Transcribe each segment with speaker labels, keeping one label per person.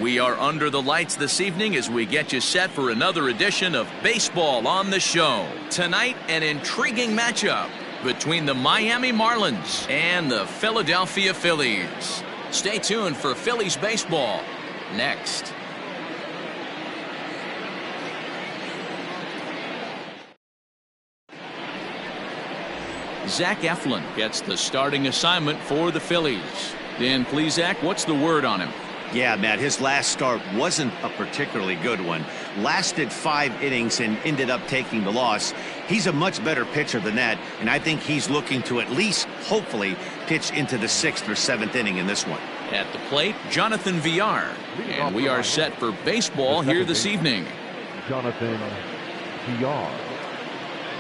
Speaker 1: We are under the lights this evening as we get you set for another edition of Baseball on the Show. Tonight, an intriguing matchup between the Miami Marlins and the Philadelphia Phillies. Stay tuned for Phillies baseball next. Zach Eflin gets the starting assignment for the Phillies. Dan Plesac, what's the word on him?
Speaker 2: Yeah, Matt, his last start wasn't a particularly good one. Lasted 5 innings and ended up taking the loss. He's a much better pitcher than that, and I think he's looking to at least, hopefully, pitch into the 6th or 7th inning in this one.
Speaker 1: At the plate, Jonathan Villar. And we are set for baseball here this evening.
Speaker 3: Jonathan Villar.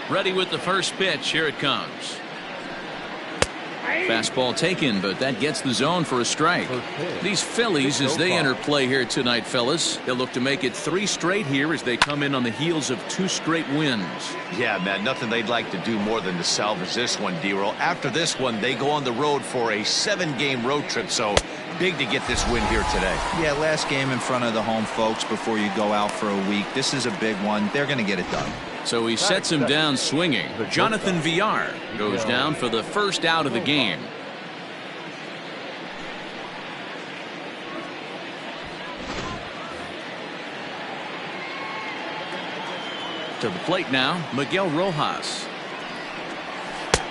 Speaker 1: Ready with the first pitch. Here it comes. Fastball taken, but that gets the zone for a strike. These Phillies, as they enter play here tonight, fellas, they'll look to make it 3 straight here as they come in on the heels of 2 straight wins.
Speaker 2: Yeah, man, nothing they'd like to do more than to salvage this one, D-Roll. After this one, they go on the road for a 7-game road trip, so big to get this win here today.
Speaker 4: Yeah, last game in front of the home folks before you go out for a week. This is a big one. They're going to get it done.
Speaker 1: So he sets him down swinging. Jonathan Villar goes down for the first out of the game. To the plate now, Miguel Rojas.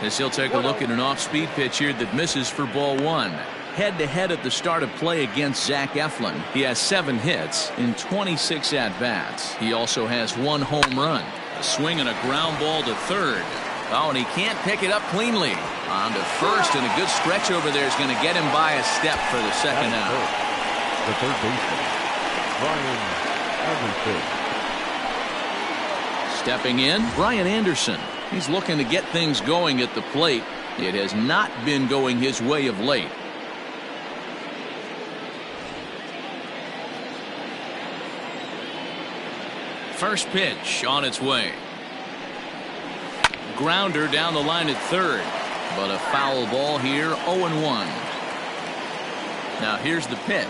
Speaker 1: As he'll take a look at an off-speed pitch here that misses for ball 1. Head-to-head at the start of play against Zach Eflin. He has 7 hits in 26 at-bats. He also has 1 home run. A swing and a ground ball to third. Oh, and he can't pick it up cleanly. On to first, and a good stretch over there is going to get him by a step for the second out.
Speaker 3: The third baseman, Brian Anderson.
Speaker 1: Stepping in, Brian Anderson. He's looking to get things going at the plate. It has not been going his way of late. First pitch on its way. Grounder down the line at third, but a foul ball here, 0-1. Now here's the pitch.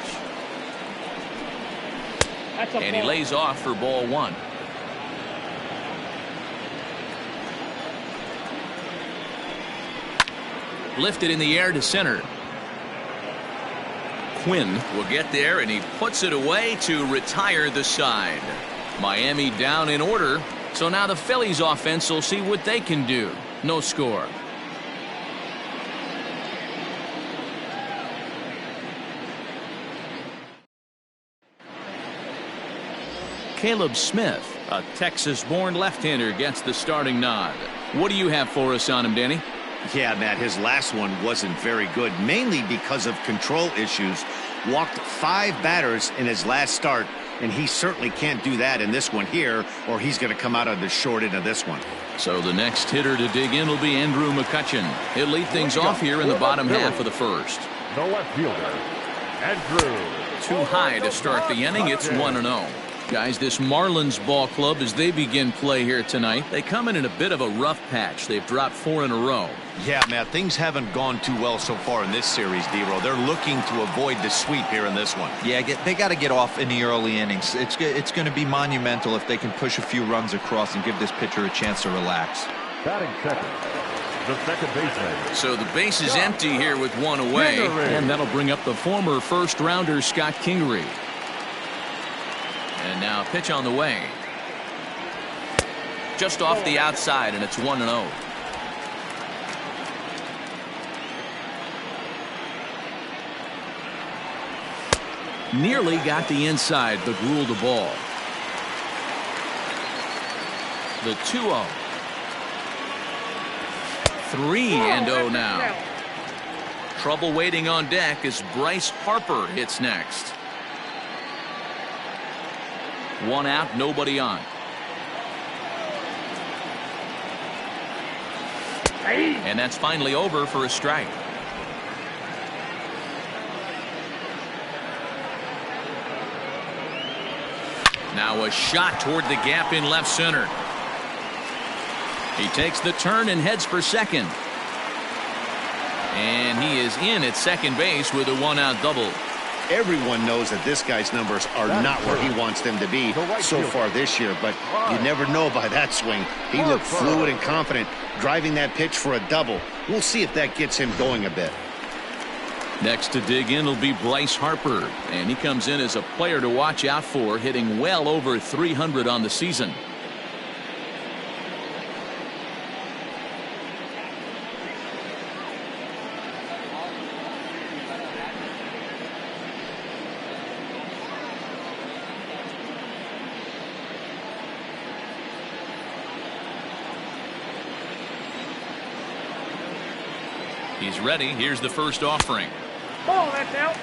Speaker 1: And he lays off for ball 1. Lifted in the air to center. Quinn will get there, and he puts it away to retire the side. Miami down in order, so now the Phillies offense will see what they can do. No score. Caleb Smith, a Texas-born left-hander, gets the starting nod. What do you have for us on him, Danny?
Speaker 2: Yeah, Matt, his last one wasn't very good, mainly because of control issues. Walked 5 batters in his last start, and he certainly can't do that in this one here, or he's going to come out on the short end of this one.
Speaker 1: So the next hitter to dig in will be Andrew McCutchen. He'll lead things off here in the bottom half of the first.
Speaker 3: The left fielder, Andrew.
Speaker 1: Too high to start the inning. It's 1-0. Guys, this Marlins ball club, as they begin play here tonight, they come in a bit of a rough patch. They've dropped 4 in a row.
Speaker 2: Yeah, Matt, things haven't gone too well so far in this series, D-Roll. They're looking to avoid the sweep here in this one.
Speaker 4: Yeah, they got to get off in the early innings. It's going to be monumental if they can push a few runs across and give this pitcher a chance to relax.
Speaker 3: Batting second, the second baseman.
Speaker 1: So the base is empty here with 1 away, and that'll bring up the former first-rounder Scott Kingery. And now pitch on the way. Just off the outside, and it's 1-0. Nearly got the inside, but ruled the ball. The 2-0. 3-0 now. Trouble waiting on deck as Bryce Harper hits next. 1 out, nobody on. And that's finally over for a strike. Now a shot toward the gap in left center. He takes the turn and heads for second. And he is in at second base with a 1-out double.
Speaker 2: Everyone knows that this guy's numbers are not where he wants them to be so far this year, but you never know by that swing. He looked fluid and confident, driving that pitch for a double. We'll see if that gets him going a bit.
Speaker 1: Next to dig in will be Bryce Harper, and he comes in as a player to watch out for, hitting well over 300 on the season. He's ready. Here's the first offering.
Speaker 5: Oh, that's out.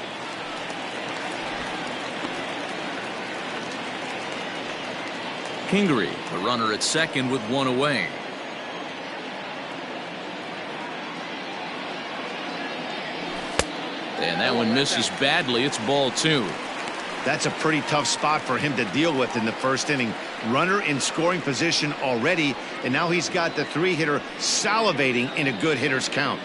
Speaker 1: Kingery, the runner at second with one away. And that one misses badly. It's ball 2.
Speaker 2: That's a pretty tough spot for him to deal with in the first inning. Runner in scoring position already, and now he's got the 3-hitter salivating in a good hitter's count.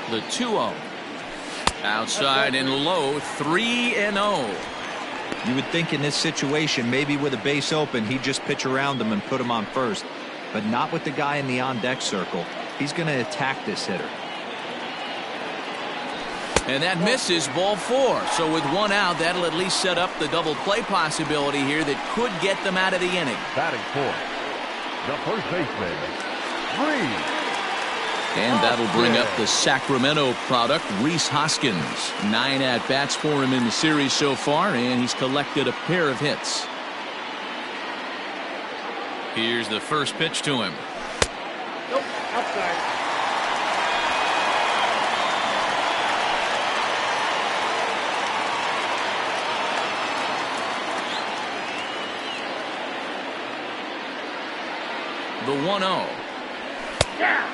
Speaker 1: The 2-0. Outside and low, 3-0.
Speaker 4: You would think in this situation, maybe with a base open, he'd just pitch around him and put him on first. But not with the guy in the on-deck circle. He's going to attack this hitter.
Speaker 1: And that misses, ball 4. So with one out, that'll at least set up the double play possibility here that could get them out of the inning.
Speaker 3: Batting fourth, the first baseman, Reese.
Speaker 1: And that'll bring up the Sacramento product, Rhys Hoskins. 9 at-bats for him in the series so far, and he's collected a pair of hits. Here's the first pitch to him.
Speaker 5: Nope, outside.
Speaker 1: The 1-0.
Speaker 5: Yeah.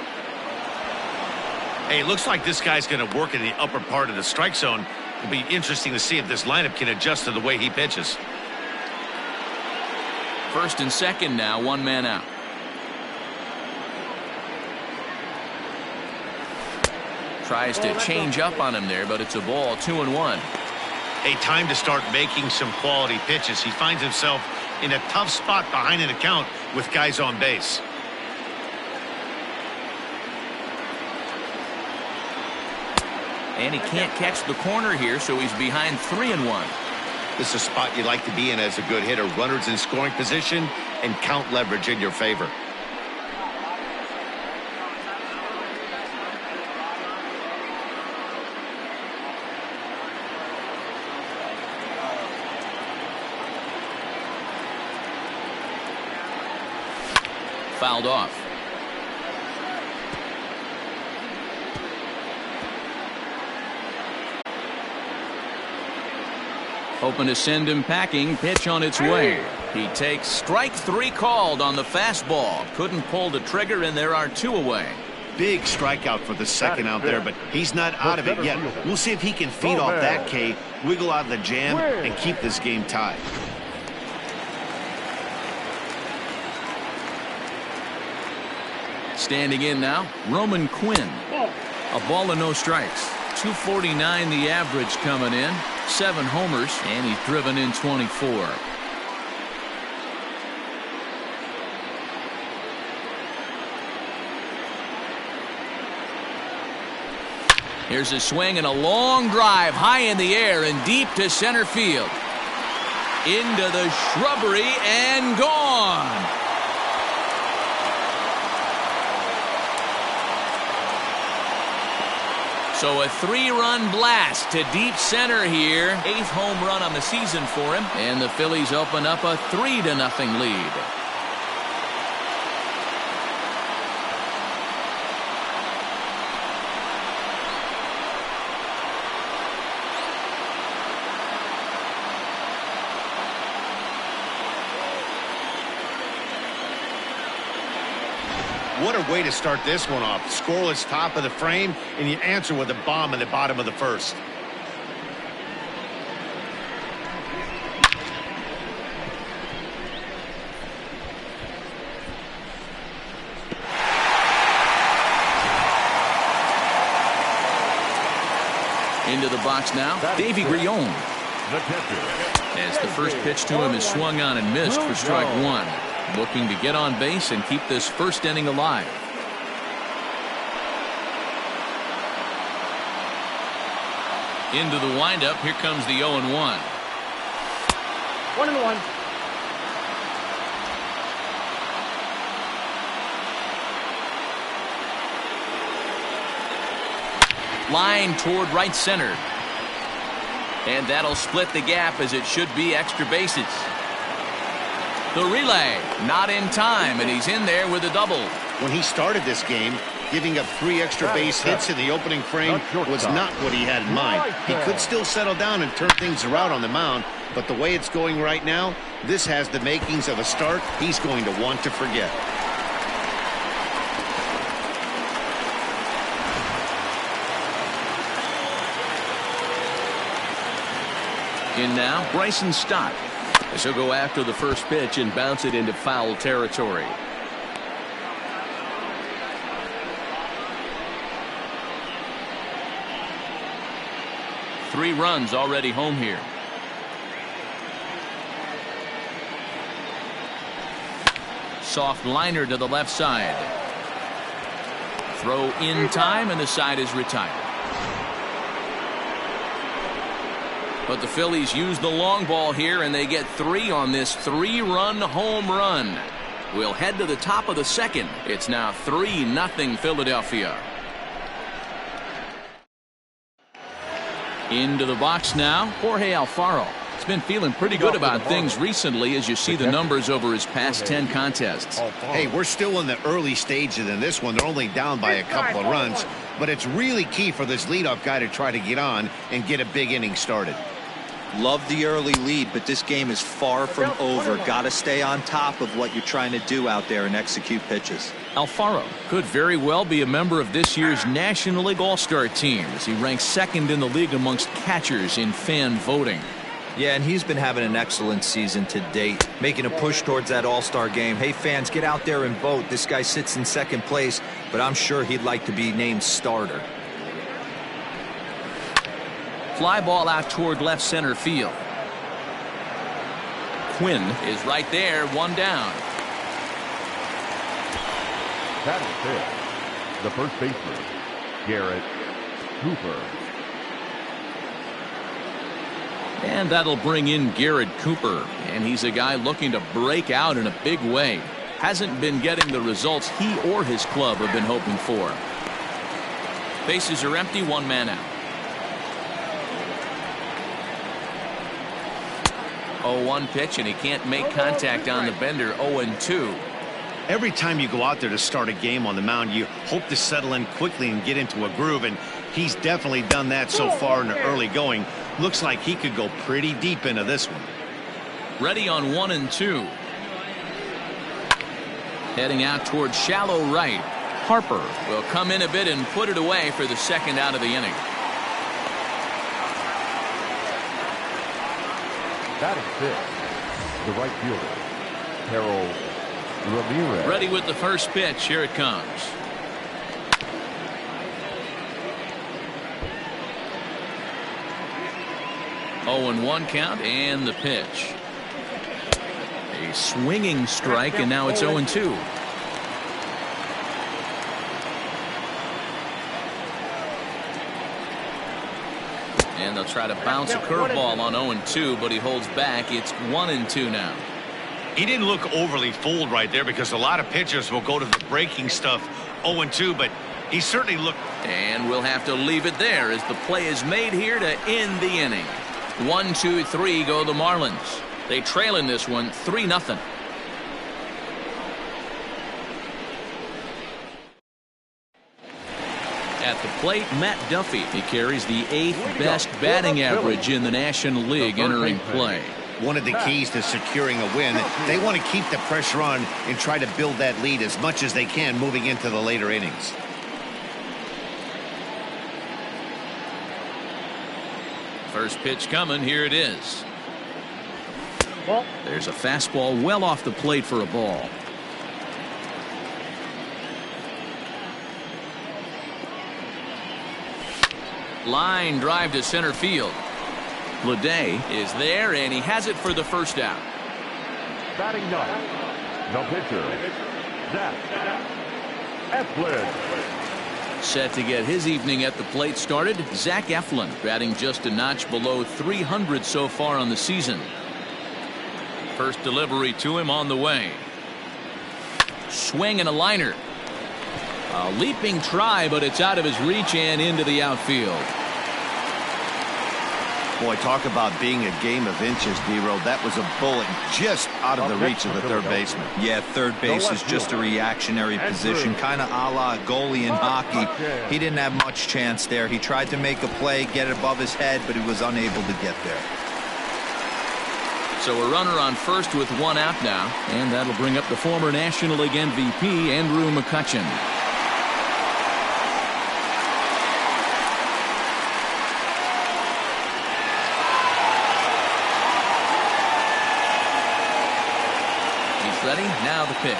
Speaker 2: Hey, it looks like this guy's going to work in the upper part of the strike zone. It'll be interesting to see if this lineup can adjust to the way he pitches.
Speaker 1: First and second now, one man out. Tries to change up on him there, but it's a ball, 2-1.
Speaker 2: A time to start making some quality pitches. He finds himself in a tough spot behind an account with guys on base.
Speaker 1: And he can't catch the corner here, so he's behind 3-1.
Speaker 2: This is a spot you like to be in as a good hitter. Runners in scoring position and count leverage in your favor.
Speaker 1: Fouled off. Hoping to send him packing. Pitch on its way. He takes strike 3 called on the fastball. Couldn't pull the trigger, and there are 2 away.
Speaker 2: Big strikeout for the second out there, but he's not out of it yet. We'll see if he can feed off that K, wiggle out of the jam, and keep this game tied.
Speaker 1: Standing in now, Roman Quinn. A ball and no strikes. 249 the average coming in. 7 homers, and he's driven in 24. Here's a swing and a long drive high in the air and deep to center field. Into the shrubbery and gone. So a 3-run blast to deep center here. 8th home run on the season for him. And the Phillies open up a 3-0 lead.
Speaker 2: What a way to start this one off. Scoreless top of the frame, and you answer with a bomb in the bottom of the first.
Speaker 1: Into the box now, Davy Grion.
Speaker 3: The catcher.
Speaker 1: As the first pitch to him is swung on and missed for strike one. Looking to get on base and keep this first inning alive. Into the windup. Here comes the 0-1.
Speaker 5: 1-1.
Speaker 1: Line toward right center. And that'll split the gap, as it should be extra bases. The relay not in time, and he's in there with a double.
Speaker 2: When he started this game, giving up 3 extra base hits in the opening frame was not what he had in mind. He could still settle down and turn things around on the mound, but the way it's going right now, this has the makings of a start he's going to want to forget.
Speaker 1: In now, Bryson Stott. As he'll go after the first pitch and bounce it into foul territory. Three runs already home here. Soft liner to the left side. Throw in time, and the side is retired. But the Phillies use the long ball here, and they get 3 on this 3-run home run. We'll head to the top of the second. It's now 3-0 Philadelphia. Into the box now, Jorge Alfaro. He's been feeling pretty good about things recently, as you see the numbers over his past 10 contests.
Speaker 2: Hey, we're still in the early stages in this one. They're only down by a couple of runs, but it's really key for this leadoff guy to try to get on and get a big inning started.
Speaker 4: Love the early lead, but this game is far from over. Got to stay on top of what you're trying to do out there and execute pitches.
Speaker 1: Alfaro could very well be a member of this year's National League All-Star team, as he ranks second in the league amongst catchers in fan voting.
Speaker 4: Yeah, and he's been having an excellent season to date, making a push towards that All-Star game. Hey, fans, get out there and vote. This guy sits in second place, but I'm sure he'd like to be named starter.
Speaker 1: Fly ball out toward left center field. Quinn is right there, one down.
Speaker 3: Batting fifth, the first baseman, Garrett Cooper.
Speaker 1: And that'll bring in Garrett Cooper, and he's a guy looking to break out in a big way. Hasn't been getting the results he or his club have been hoping for. Bases are empty, one man out. 0-1 pitch, and he can't make contact on the bender. 0-2.
Speaker 2: Every time you go out there to start a game on the mound, you hope to settle in quickly and get into a groove, and he's definitely done that so far in the early going. Looks like he could go pretty deep into this one.
Speaker 1: Ready on 1-2. Heading out towards shallow right. Harper will come in a bit and put it away for the second out of the inning.
Speaker 3: Batting fifth, the right fielder, Harold Ramirez.
Speaker 1: Ready with the first pitch. Here it comes. Oh, and 1 count, and the pitch. A swinging strike, and now it's 0-2. And they'll try to bounce a curveball on 0-2, but he holds back. It's 1-2 now.
Speaker 2: He didn't look overly fooled right there, because a lot of pitchers will go to the breaking stuff 0-2, but he certainly looked.
Speaker 1: And we'll have to leave it there as the play is made here to end the inning. 1-2-3 go the Marlins. They trail in this one 3-0. At the plate, Matt Duffy. He carries the 8th best batting average in the National League entering play.
Speaker 2: One of the keys to securing a win, they want to keep the pressure on and try to build that lead as much as they can moving into the later innings.
Speaker 1: First pitch coming. Here it is.
Speaker 5: Ball.
Speaker 1: There's a fastball well off the plate for a ball. Line drive to center field. Leday is there, and he has it for the first out.
Speaker 3: Batting ninth, the pitcher, Zach Eflin.
Speaker 1: Set to get his evening at the plate started, Zach Eflin, batting just a notch below 300 so far on the season. First delivery to him on the way. Swing and a liner. A leaping try, but it's out of his reach and into the outfield.
Speaker 2: Boy, talk about being a game of inches, D-Row. That was a bullet just out of the reach of the third baseman.
Speaker 4: Yeah, third base is just a reactionary position, kind of a la goalie in hockey. He didn't have much chance there. He tried to make a play, get it above his head, but he was unable to get there.
Speaker 1: So a runner on first with one out now, and that'll bring up the former National League MVP, Andrew McCutchen. Ready? Now the pitch.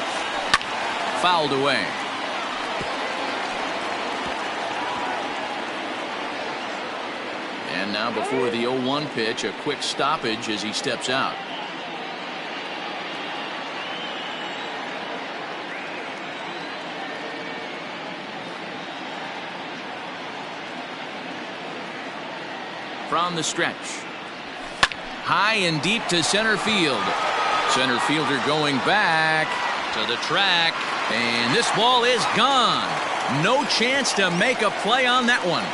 Speaker 1: Fouled away. And now before the 0-1 pitch, a quick stoppage as he steps out. From the stretch. High and deep to center field. Center fielder going back to the track, and this ball is gone. No chance to make a play on that one.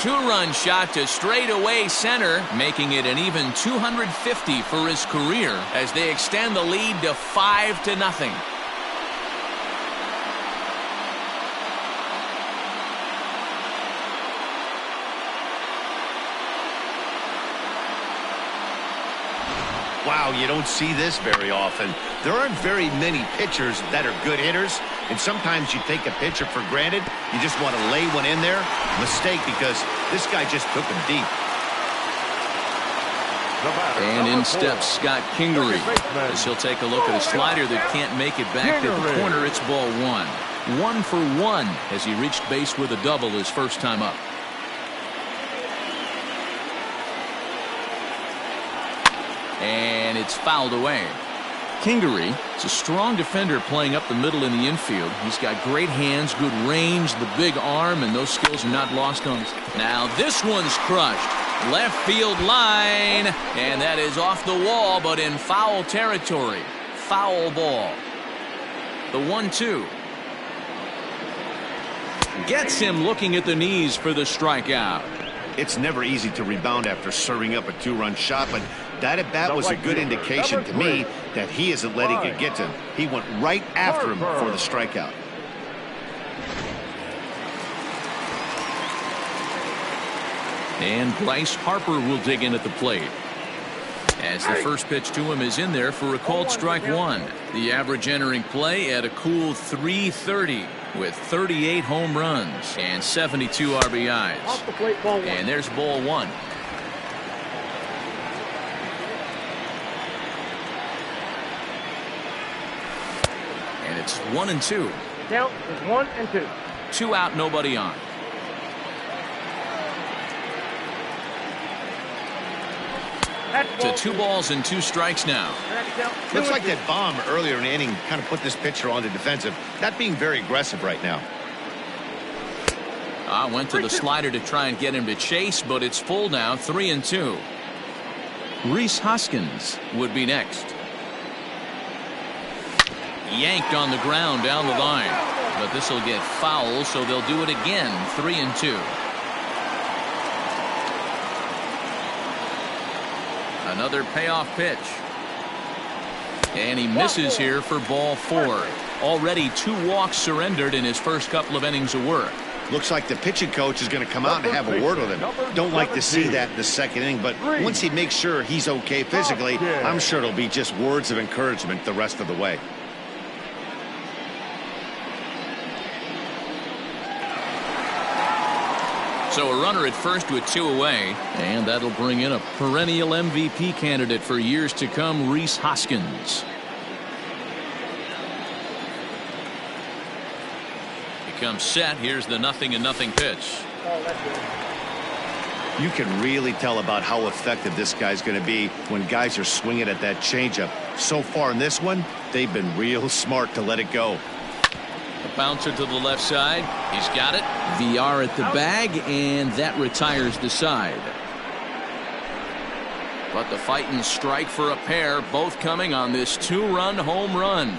Speaker 1: Two-run shot to straightaway center, making it an even 250 for his career as they extend the lead to 5-0.
Speaker 2: Wow, you don't see this very often. There aren't very many pitchers that are good hitters, and sometimes you take a pitcher for granted. You just want to lay one in there. Mistake, because this guy just took him deep.
Speaker 1: And in steps Scott Kingery as he'll take a look at a slider that can't make it back to the corner. It's ball one. 1 for 1 as he reached base with a double his first time up. And it's fouled away. Kingery is a strong defender playing up the middle in the infield. He's got great hands, good range, the big arm, and those skills are not lost on us. Now this one's crushed. Left field line, and that is off the wall, but in foul territory. Foul ball. The 1-2. Gets him looking at the knees for the strikeout.
Speaker 2: It's never easy to rebound after serving up a two-run shot, but that at bat was a good indication to me that he isn't letting it get to him. He went right after him for the strikeout.
Speaker 1: And Bryce Harper will dig in at the plate. As the first pitch to him is in there for a called strike one. The average entering play at a cool .330 with 38 home runs and 72 RBIs.
Speaker 5: Off the plate, ball one.
Speaker 1: And there's ball one. And it's 1-2.
Speaker 5: Count is 1-2.
Speaker 1: 2 out, nobody on. To 2 balls and 2 strikes now.
Speaker 2: Looks like that bomb earlier in the inning kind of put this pitcher on the defensive. Not being very aggressive right now.
Speaker 1: Went to the slider to try and get him to chase, but it's full now, 3-2. Rhys Hoskins would be next. Yanked on the ground down the line, but this will get foul, so they'll do it again. 3-2. Another payoff pitch. And he misses here for ball 4. Already 2 walks surrendered in his first couple of innings of work.
Speaker 2: Looks like the pitching coach is going to come out and have a word with him. Don't like to see that in the second inning, but once he makes sure he's okay physically, I'm sure it'll be just words of encouragement the rest of the way.
Speaker 1: So a runner at first with 2 away, and that'll bring in a perennial MVP candidate for years to come, Rhys Hoskins. comes set. Here's the 0-0 pitch.
Speaker 5: Oh, that's good.
Speaker 2: You can really tell about how effective this guy's going to be when guys are swinging at that changeup. So far in this one, they've been real smart to let it go.
Speaker 1: A bouncer to the left side. He's got it. VR at the bag, and that retires the side. But the fighting strike for a pair, both coming on this 2-run home run.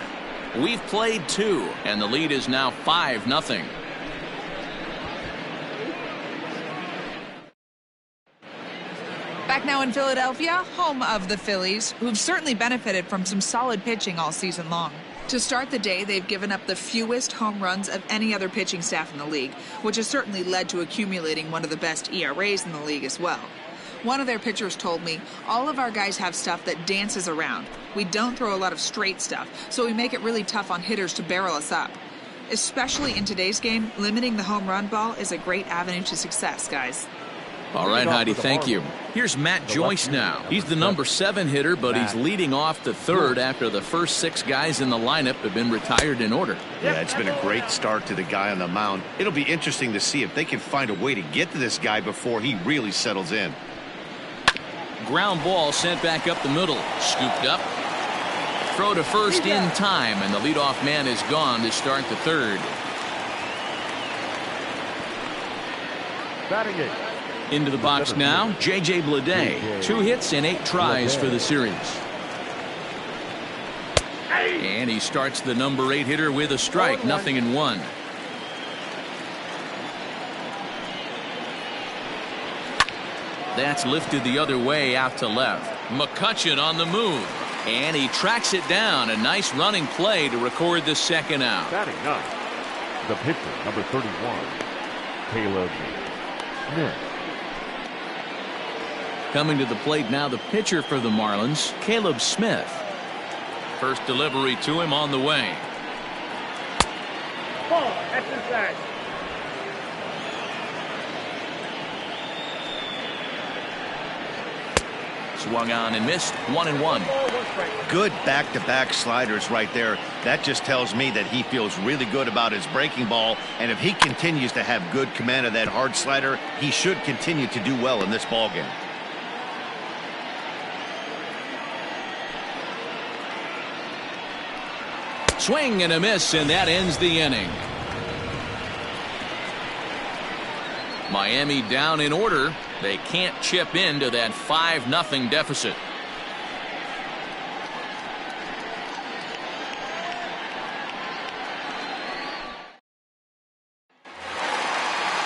Speaker 1: We've played 2, and the lead is now 5-0.
Speaker 6: Back now in Philadelphia, home of the Phillies, who've certainly benefited from some solid pitching all season long. To start the day, they've given up the fewest home runs of any other pitching staff in the league, which has certainly led to accumulating one of the best ERAs in the league as well. One of their pitchers told me, all of our guys have stuff that dances around. We don't throw a lot of straight stuff, so we make it really tough on hitters to barrel us up. Especially in today's game, limiting the home run ball is a great avenue to success, guys.
Speaker 1: All right, Heidi, thank you. Here's Matt Joyce now. He's the number 7 hitter, but he's leading off the third after the first 6 guys in the lineup have been retired in order.
Speaker 2: Yeah, it's been a great start to the guy on the mound. It'll be interesting to see if they can find a way to get to this guy before he really settles in.
Speaker 1: Ground ball sent back up the middle. Scooped up. Throw to first in time, and the leadoff man is gone to start the third.
Speaker 3: Batting it.
Speaker 1: Into the box now, J.J. Bleday. 2 hits and 8 tries for the series. And he starts the number 8 hitter with a strike, 0-1. That's lifted the other way out to left. McCutchen on the move. And he tracks it down. A nice running play to record the second out.
Speaker 3: Batting 9. The pitcher, number 31, Caleb Smith.
Speaker 1: Coming to the plate now, the pitcher for the Marlins, Caleb Smith. First delivery to him on the way.
Speaker 5: Ball, that's inside.
Speaker 1: Swung on and missed. 1-1.
Speaker 2: Good back-to-back sliders right there. That just tells me that he feels really good about his breaking ball, and if he continues to have good command of that hard slider, he should continue to do well in this ballgame.
Speaker 1: Swing and a miss, and that ends the inning. Miami down in order. They can't chip into that 5-0 deficit.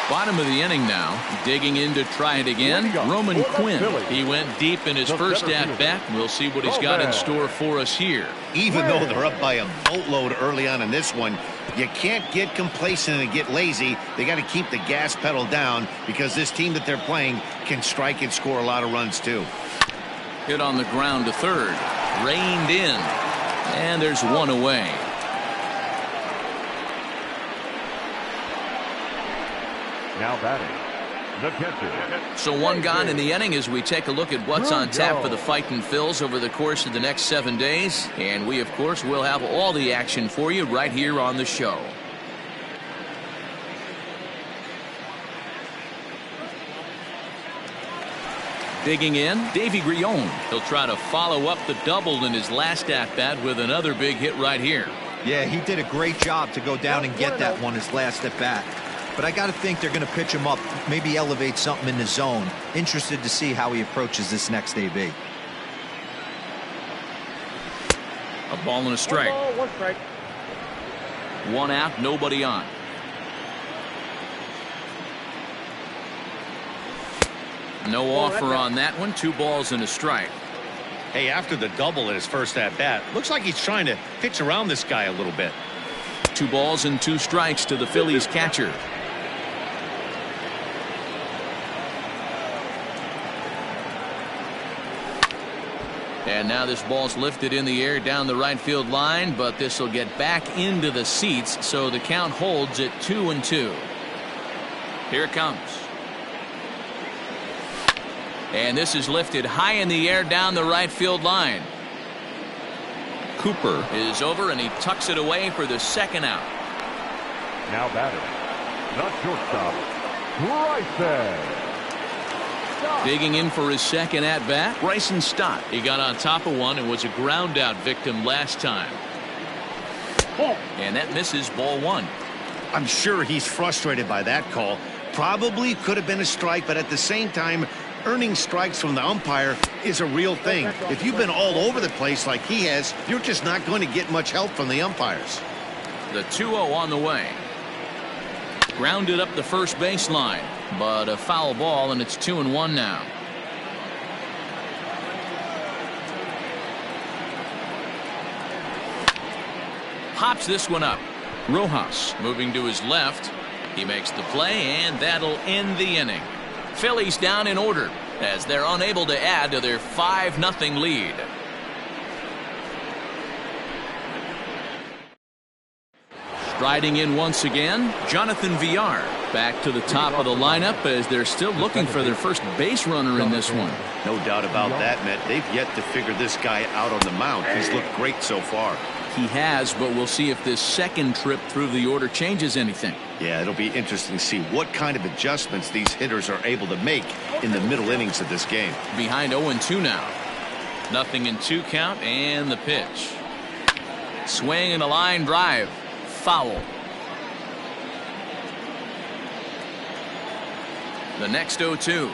Speaker 1: Bottom of the inning now. Digging in to try it again. Roman Quinn. He went deep in his first at-bat. We'll see what he's got in store for us here.
Speaker 2: Even though they're up by a boatload early on in this one, you can't get complacent and get lazy. They got to keep the gas pedal down because this team that they're playing can strike and score a lot of runs too.
Speaker 1: Hit on the ground to third. Reined in. And there's one away.
Speaker 3: Now batting, the catcher.
Speaker 1: So one gone in the inning as we take a look at what's on tap for the Fightin' Phils over the course of the next 7 days. And we, of course, will have all the action for you right here on the show. Digging in, Davy Grion. He'll try to follow up the double in his last at-bat with another big hit right here.
Speaker 4: Yeah, he did a great job to go down and get that one his last at-bat. But I got to think they're going to pitch him up, maybe elevate something in the zone. Interested to see how he approaches this next AB.
Speaker 1: A ball and a strike.
Speaker 5: 1 ball, 1 strike.
Speaker 1: 1 out, nobody on. No offer on that one. 2 balls and a strike.
Speaker 2: Hey, after the double in his first at-bat, looks like he's trying to pitch around this guy a little bit.
Speaker 1: 2 balls and 2 strikes to the Phillies catcher. And now this ball's lifted in the air down the right field line, but this will get back into the seats, so the count holds at 2-2. Here it comes. And this is lifted high in the air down the right field line. Cooper is over, and he tucks it away for the second out.
Speaker 3: Now batter, the shortstop, Bryson.
Speaker 1: Digging in for his second at-bat, Bryson Stott. He got on top of one and was a ground-out victim last time. And that misses, ball one.
Speaker 2: I'm sure he's frustrated by that call. Probably could have been a strike, but at the same time, earning strikes from the umpire is a real thing. If you've been all over the place like he has, you're just not going to get much help from the umpires.
Speaker 1: The 2-0 on the way. Grounded up the first baseline, but a foul ball, and it's 2-1 now. Pops this one up. Rojas moving to his left. He makes the play, and that'll end the inning. Phillies down in order as they're unable to add to their 5-0 lead. Striding in once again, Jonathan Villar back to the top of the lineup as they're still looking for their first base runner in this one.
Speaker 2: No doubt about that, Matt. They've yet to figure this guy out on the mound. He's looked great so far.
Speaker 1: He has, but we'll see if this second trip through the order changes anything.
Speaker 2: Yeah, it'll be interesting to see what kind of adjustments these hitters are able to make in the middle innings of this game.
Speaker 1: Behind 0-2 now. 0-2 count, and the pitch. Swing and a line drive. Foul. The next 0-2.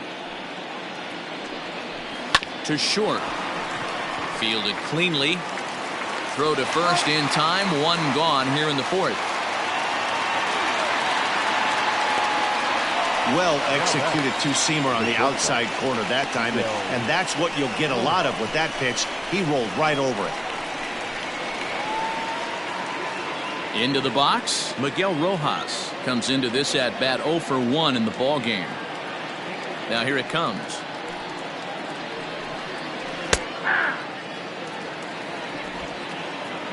Speaker 1: To short. Fielded cleanly. Throw to first in time. One gone here in the fourth.
Speaker 2: Well executed two-seamer on the outside corner that time, and that's what you'll get a lot of with that pitch. He rolled right over it.
Speaker 1: Into the box, Miguel Rojas comes into this at bat 0 for 1 in the ball game. Now here it comes.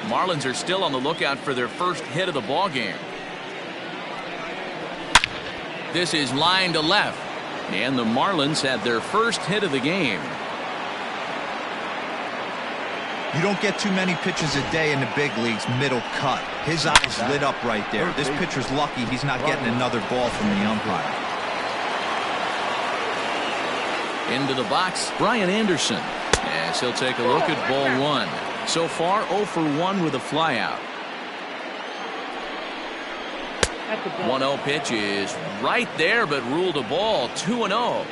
Speaker 1: Marlins are still on the lookout for their first hit of the ball game. This is line to left, and the Marlins had their first hit of the game.
Speaker 4: You don't get too many pitches a day in the big leagues middle cut. His eyes lit up right there. This pitcher's lucky he's not getting another ball from the umpire.
Speaker 1: Into the box, Brian Anderson, as he'll take a look at ball one. So far 0 for 1 with a flyout. 1-0 pitch is right there, but ruled a ball. 2-0.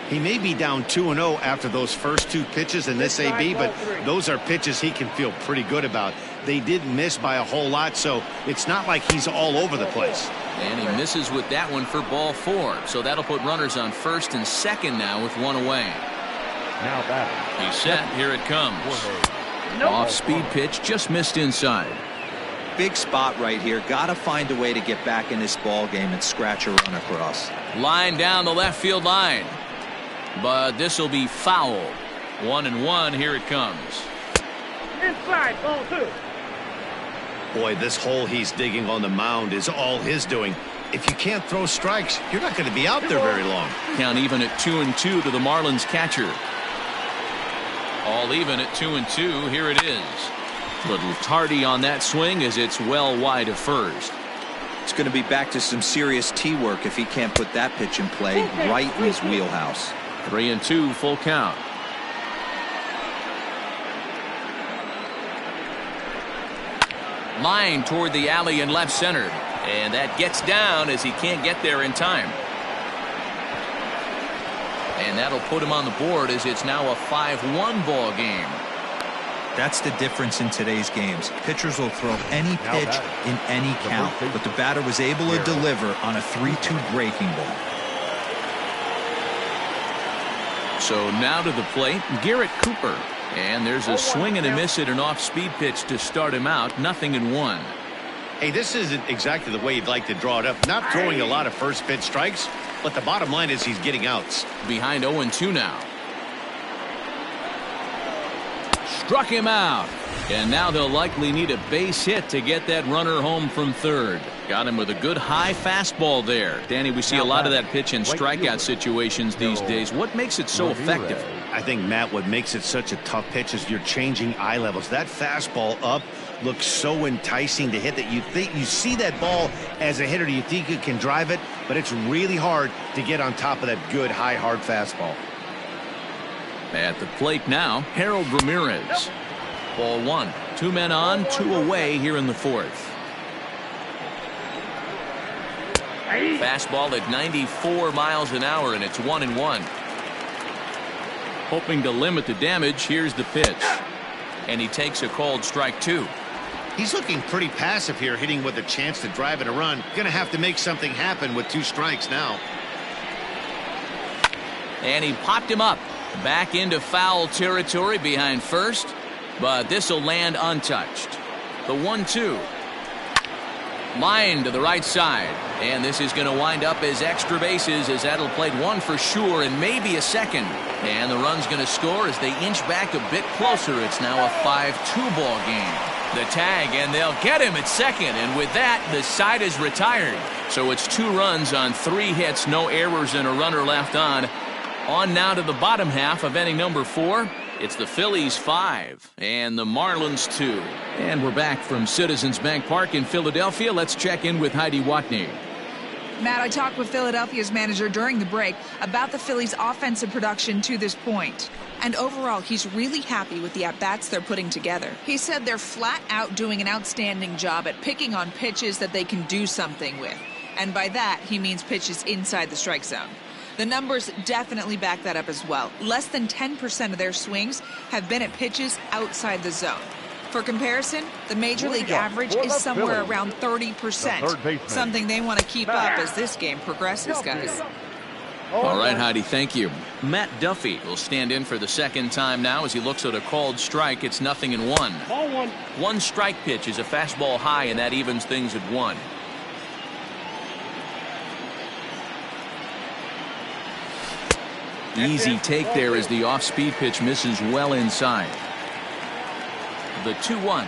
Speaker 2: He may be down 2-0 after those first two pitches in this AB, but those are pitches he can feel pretty good about. They didn't miss by a whole lot, so it's not like he's all over the place.
Speaker 1: And he misses with that one for ball 4. So that'll put runners on first and second now with one away.
Speaker 3: Now batting.
Speaker 1: He's set. Here it comes. Off-speed pitch, just missed inside.
Speaker 4: Big spot right here. Got to find a way to get back in this ball game and scratch a run across.
Speaker 1: Line down the left field line. But this will be foul. 1-1. Here it comes.
Speaker 5: Inside, ball 2.
Speaker 2: Boy, this hole he's digging on the mound is all his doing. If you can't throw strikes, you're not going to be out there very long.
Speaker 1: Count even at 2-2 to the Marlins catcher. All even at 2-2. Here it is. Little tardy on that swing as it's well wide of first.
Speaker 4: It's going to be back to some serious tee work if he can't put that pitch in play right in his wheelhouse.
Speaker 1: 3-2 full count. Line toward the alley in left center, and that gets down as he can't get there in time. And that'll put him on the board as it's now a 5-1 ball game.
Speaker 4: That's the difference in today's games. Pitchers will throw any pitch in any count, but the batter was able to deliver on a 3-2 breaking ball.
Speaker 1: So now to the plate, Garrett Cooper. And there's a swing and a miss at an off-speed pitch to start him out. 0-1.
Speaker 2: Hey, this isn't exactly the way you'd like to draw it up. Not throwing a lot of first pitch strikes, but the bottom line is he's getting outs.
Speaker 1: Behind 0-2 now. Struck him out. And now they'll likely need a base hit to get that runner home from third. Got him with a good high fastball there. Danny, we see a lot of that pitch in strikeout situations these days. What makes it so effective?
Speaker 2: I think, Matt, what makes it such a tough pitch is you're changing eye levels. That fastball up looks so enticing to hit that you see that ball as a hitter, you think you can drive it, but it's really hard to get on top of that good high hard fastball.
Speaker 1: At the plate now, Harold Ramirez. Ball one. 2 men on, 2 away here in the fourth. Fastball at 94 miles an hour, and it's 1-1. Hoping to limit the damage, here's the pitch. And he takes a called strike 2.
Speaker 2: He's looking pretty passive here, hitting with a chance to drive in a run. Gonna have to make something happen with 2 strikes now.
Speaker 1: And he popped him up. Back into foul territory behind first, but this will land untouched. The 1-2. Line to the right side, and this is going to wind up as extra bases, as that'll play 1 for sure and maybe a second. And the run's going to score as they inch back a bit closer. It's now a 5-2 ball game. The tag, and they'll get him at second, and with that, the side is retired. So it's 2 runs on 3 hits, no errors, and a runner left on. On now to the bottom half of inning number 4. It's the Phillies 5 and the Marlins 2. And we're back from Citizens Bank Park in Philadelphia. Let's check in with Heidi Watney.
Speaker 6: Matt, I talked with Philadelphia's manager during the break about the Phillies' offensive production to this point. And overall, he's really happy with the at-bats they're putting together. He said they're flat out doing an outstanding job at picking on pitches that they can do something with. And by that, he means pitches inside the strike zone. The numbers definitely back that up as well. Less than 10% of their swings have been at pitches outside the zone. For comparison, the Major League average is somewhere around 30%, something they want to keep up as this game progresses, guys.
Speaker 1: All right, Heidi, thank you. Matt Duffy will stand in for the second time now as he looks at a called strike. It's 0-1.
Speaker 5: Ball 1.
Speaker 1: 1 strike pitch is a fastball high, and that evens things at 1. Easy take there as the off-speed pitch misses well inside. The 2-1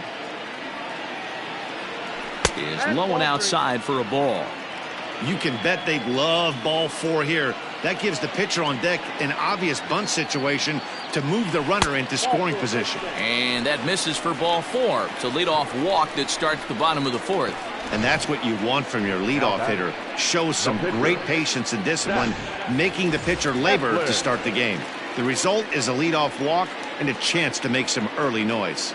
Speaker 1: is low and outside for a ball.
Speaker 2: You can bet they'd love ball 4 here. That gives the pitcher on deck an obvious bunt situation to move the runner into scoring position.
Speaker 1: And that misses for ball 4. It's a leadoff walk that starts the bottom of the 4th.
Speaker 2: And that's what you want from your leadoff hitter. Shows some great patience and discipline, making the pitcher labor to start the game. The result is a leadoff walk and a chance to make some early noise.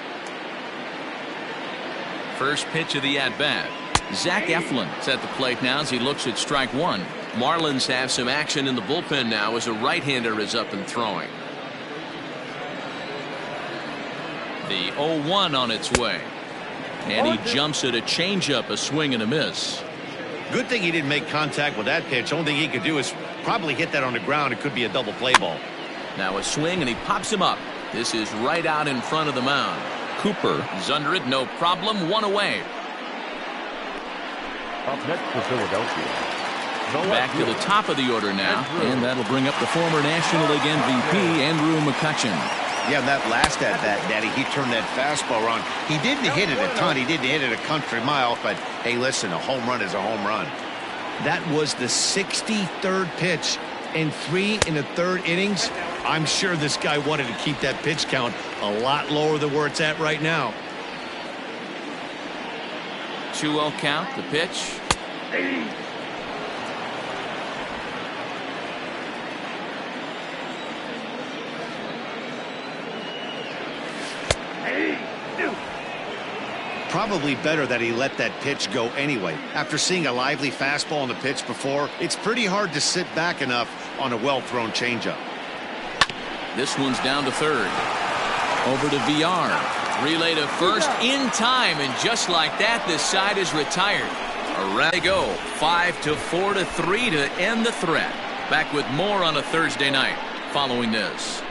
Speaker 1: First pitch of the at-bat. Zach Eflin's at the plate now as he looks at strike 1. Marlins have some action in the bullpen now as a right-hander is up and throwing. The 0-1 on its way. And he jumps at a changeup, a swing and a miss.
Speaker 2: Good thing he didn't make contact with that pitch. Only thing he could do is probably hit that on the ground. It could be a double play ball.
Speaker 1: Now a swing, and he pops him up. This is right out in front of the mound. Cooper is under it, no problem, 1 away.
Speaker 3: Up next for Philadelphia.
Speaker 1: Back to the top of the order now, and that'll bring up the former National League MVP, Andrew McCutchen.
Speaker 2: Yeah, that last at-bat, Daddy, he turned that fastball around. He didn't hit it a ton. He didn't hit it a country mile, but hey, listen, a home run is a home run. That was the 63rd pitch in 3 1/3 innings. I'm sure this guy wanted to keep that pitch count a lot lower than where it's at right now.
Speaker 1: 2-0 count, the pitch.
Speaker 2: Probably better that he let that pitch go anyway. After seeing a lively fastball on the pitch before, it's pretty hard to sit back enough on a well-thrown changeup.
Speaker 1: This one's down to third. Over to VR. Relay to first in time, and just like that, this side is retired. Around they go. 5-4 to 3 to end the threat. Back with more on a Thursday night following this.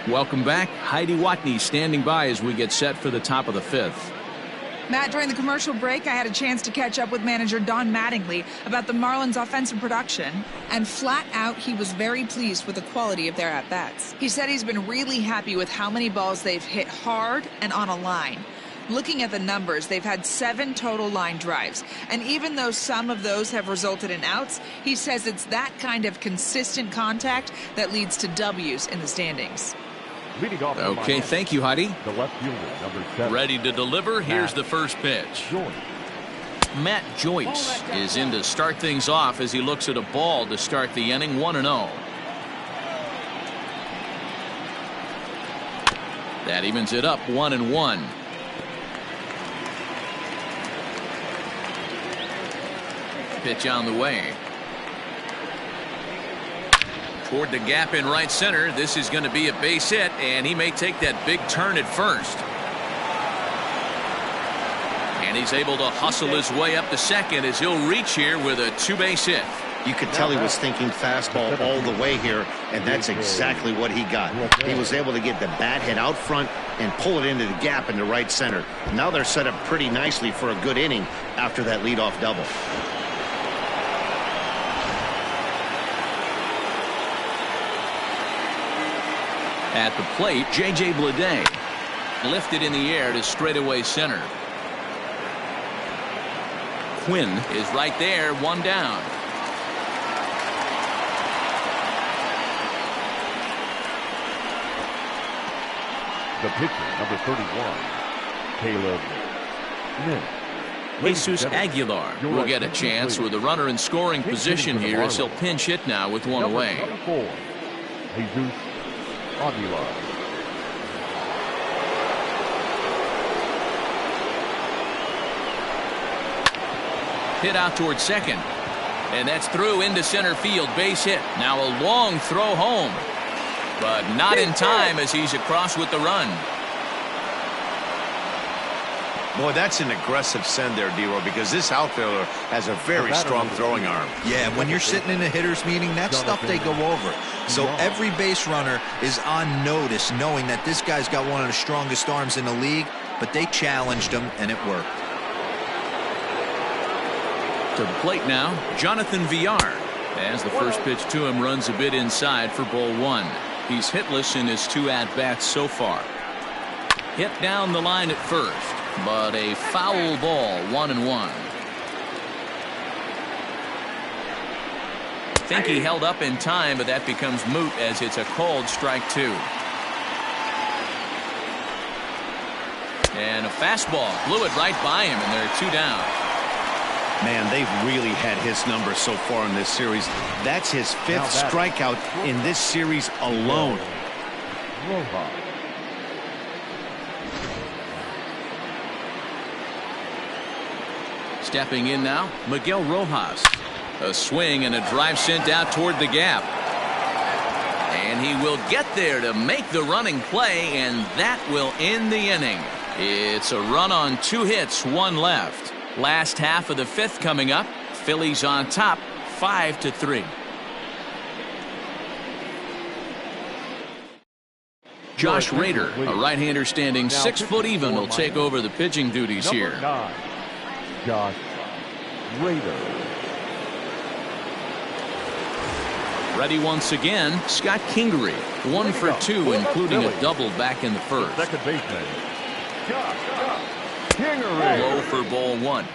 Speaker 1: Welcome back. Heidi Watney standing by as we get set for the top of the 5th.
Speaker 6: Matt, during the commercial break, I had a chance to catch up with manager Don Mattingly about the Marlins' offensive production, and flat out, he was very pleased with the quality of their at-bats. He said he's been really happy with how many balls they've hit hard and on a line. Looking at the numbers, they've had 7 total line drives. And even though some of those have resulted in outs, he says it's that kind of consistent contact that leads to W's in the standings.
Speaker 3: Leading off
Speaker 1: Okay, thank you, Heidi.
Speaker 3: the left fielder, number 7.
Speaker 1: Ready to deliver. Here's the first pitch.
Speaker 3: Joyce.
Speaker 1: Matt Joyce is in to start things off as he looks at a ball to start the inning, 1-0. That evens it up, 1-1. Pitch on the way. Toward the gap in right center. This is going to be a base hit, and he may take that big turn at first. And he's able to hustle his way up to second as he'll reach here with a 2-base hit.
Speaker 2: You could tell he was thinking fastball all the way here, and that's exactly what he got. He was able to get the bat hit out front and pull it into the gap in the right center. Now they're set up pretty nicely for a good inning after that leadoff double.
Speaker 1: At the plate, J.J. Bleday lifted in the air to straightaway center. Quinn is right there, 1 down.
Speaker 3: The pitcher, number 31, Caleb Smith.
Speaker 1: Jesus Aguilar will get a chance with a runner in scoring position here as he'll pinch hit now with 1 away.
Speaker 3: Number 24, Jesus Aguilar.
Speaker 1: Hit out towards second. And that's through into center field. Base hit. Now a long throw home. But not in time as he's across with the run.
Speaker 2: Boy, that's an aggressive send there, D-Roy, because this outfielder has a very strong throwing arm.
Speaker 4: Yeah, when you're sitting in a hitter's meeting, that's stuff they go over. So every base runner is on notice knowing that this guy's got one of the strongest arms in the league, but they challenged him, and it worked.
Speaker 1: To the plate now, Jonathan Villar. As the first pitch to him runs a bit inside for ball 1. He's hitless in his 2 at-bats so far. Hit down the line at first, but a foul ball, 1-1. Think he held up in time, but that becomes moot as it's a called strike 2. And a fastball blew it right by him, and they're 2 down.
Speaker 2: Man, they've really had his number so far in this series. That's his 5th strikeout in this series alone.
Speaker 3: Rojas.
Speaker 1: Stepping in now, Miguel Rojas. A swing and a drive sent out toward the gap. And he will get there to make the running play, and that will end the inning. It's a run on 2 hits, 1 left. Last half of the 5th coming up. Phillies on top, 5-3. Josh Rader, a right-hander standing 6 foot even, will take over the pitching duties here.
Speaker 3: Number 9, Josh Rader.
Speaker 1: Ready once again, Scott Kingery, 1 for 2, including a double back in the first.
Speaker 3: Second baseman, Josh Kingery.
Speaker 1: Low for ball 1.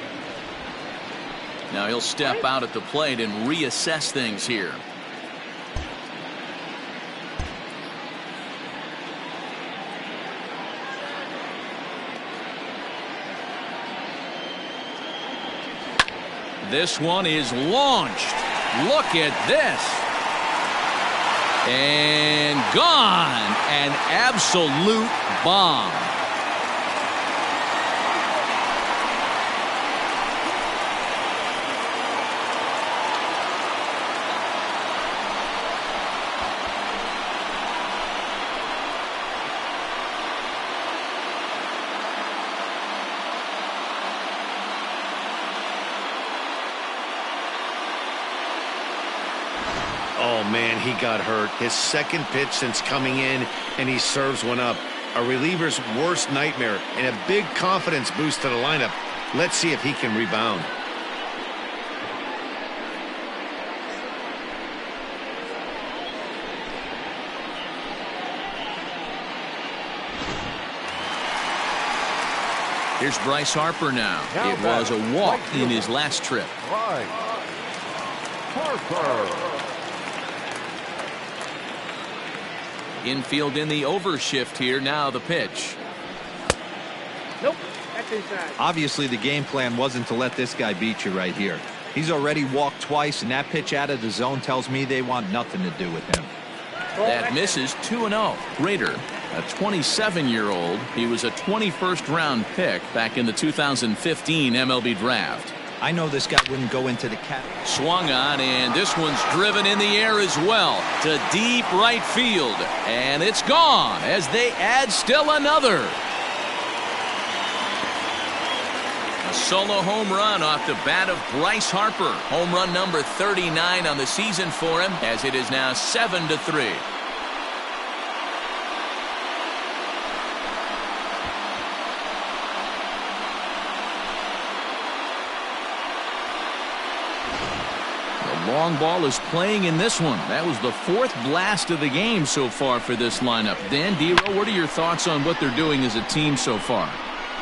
Speaker 1: Now he'll step out at the plate and reassess things here. This one is launched. Look at this. And gone. An absolute bomb.
Speaker 2: Oh, man, he got hurt. His 2nd pitch since coming in, and he serves one up. A reliever's worst nightmare and a big confidence boost to the lineup. Let's see if he can rebound.
Speaker 1: Here's Bryce Harper now. It was a walk in his last trip.
Speaker 3: Bryce Harper.
Speaker 1: Infield in the overshift here. Now the pitch.
Speaker 5: Nope. That's inside.
Speaker 4: Obviously, the game plan wasn't to let this guy beat you right here. He's already walked twice, and that pitch out of the zone tells me they want nothing to do with him.
Speaker 1: That misses 2-0. Rader, a 27-year-old. He was a 21st round pick back in the 2015 MLB draft.
Speaker 4: I know this guy wouldn't go into the cat.
Speaker 1: Swung on, and this one's driven in the air as well to deep right field. And it's gone as they add still another. A solo home run off the bat of Bryce Harper. Home run number 39 on the season for him, as it is now 7-3. The long ball is playing in this one. That was the fourth blast of the game so far for this lineup. Dan, Dero, what are your thoughts on what they're doing as a team so far?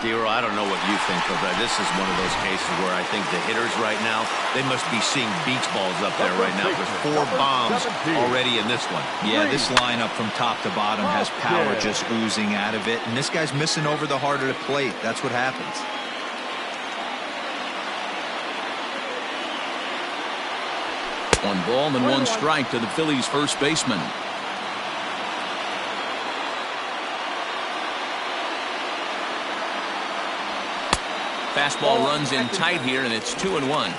Speaker 2: Dero, I don't know what you think of that. This is one of those cases where I think the hitters right now, they must be seeing beach balls up there right now. There's 4 bombs already in this one.
Speaker 4: Yeah, this lineup from top to bottom has power just oozing out of it, and this guy's missing over the heart of the plate. That's what happens.
Speaker 1: One ball and 1 strike to the Phillies' first baseman. Fastball runs in tight here, and it's 2-1.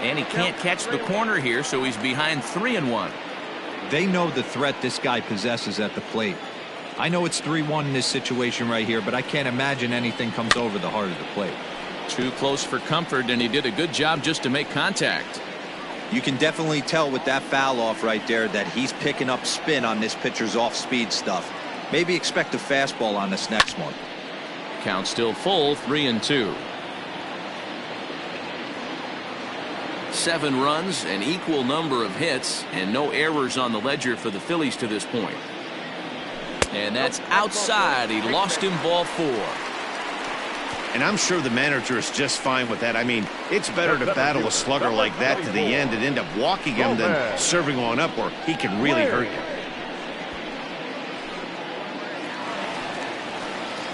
Speaker 1: And he can't catch the corner here, so he's behind 3-1.
Speaker 4: They know the threat this guy possesses at the plate. I know it's 3-1 in this situation right here, but I can't imagine anything comes over the heart of the plate.
Speaker 1: Too close for comfort, and he did a good job just to make contact.
Speaker 4: You can definitely tell with that foul off right there that he's picking up spin on this pitcher's off-speed stuff. Maybe expect a fastball on this next one.
Speaker 1: Count still full, 3-2. 7 runs, an equal number of hits, and no errors on the ledger for the Phillies to this point. And that's outside. He lost him, ball 4.
Speaker 2: And I'm sure the manager is just fine with that. I mean, it's better to battle a slugger like that to the end and end up walking him than serving on up where he can really hurt you.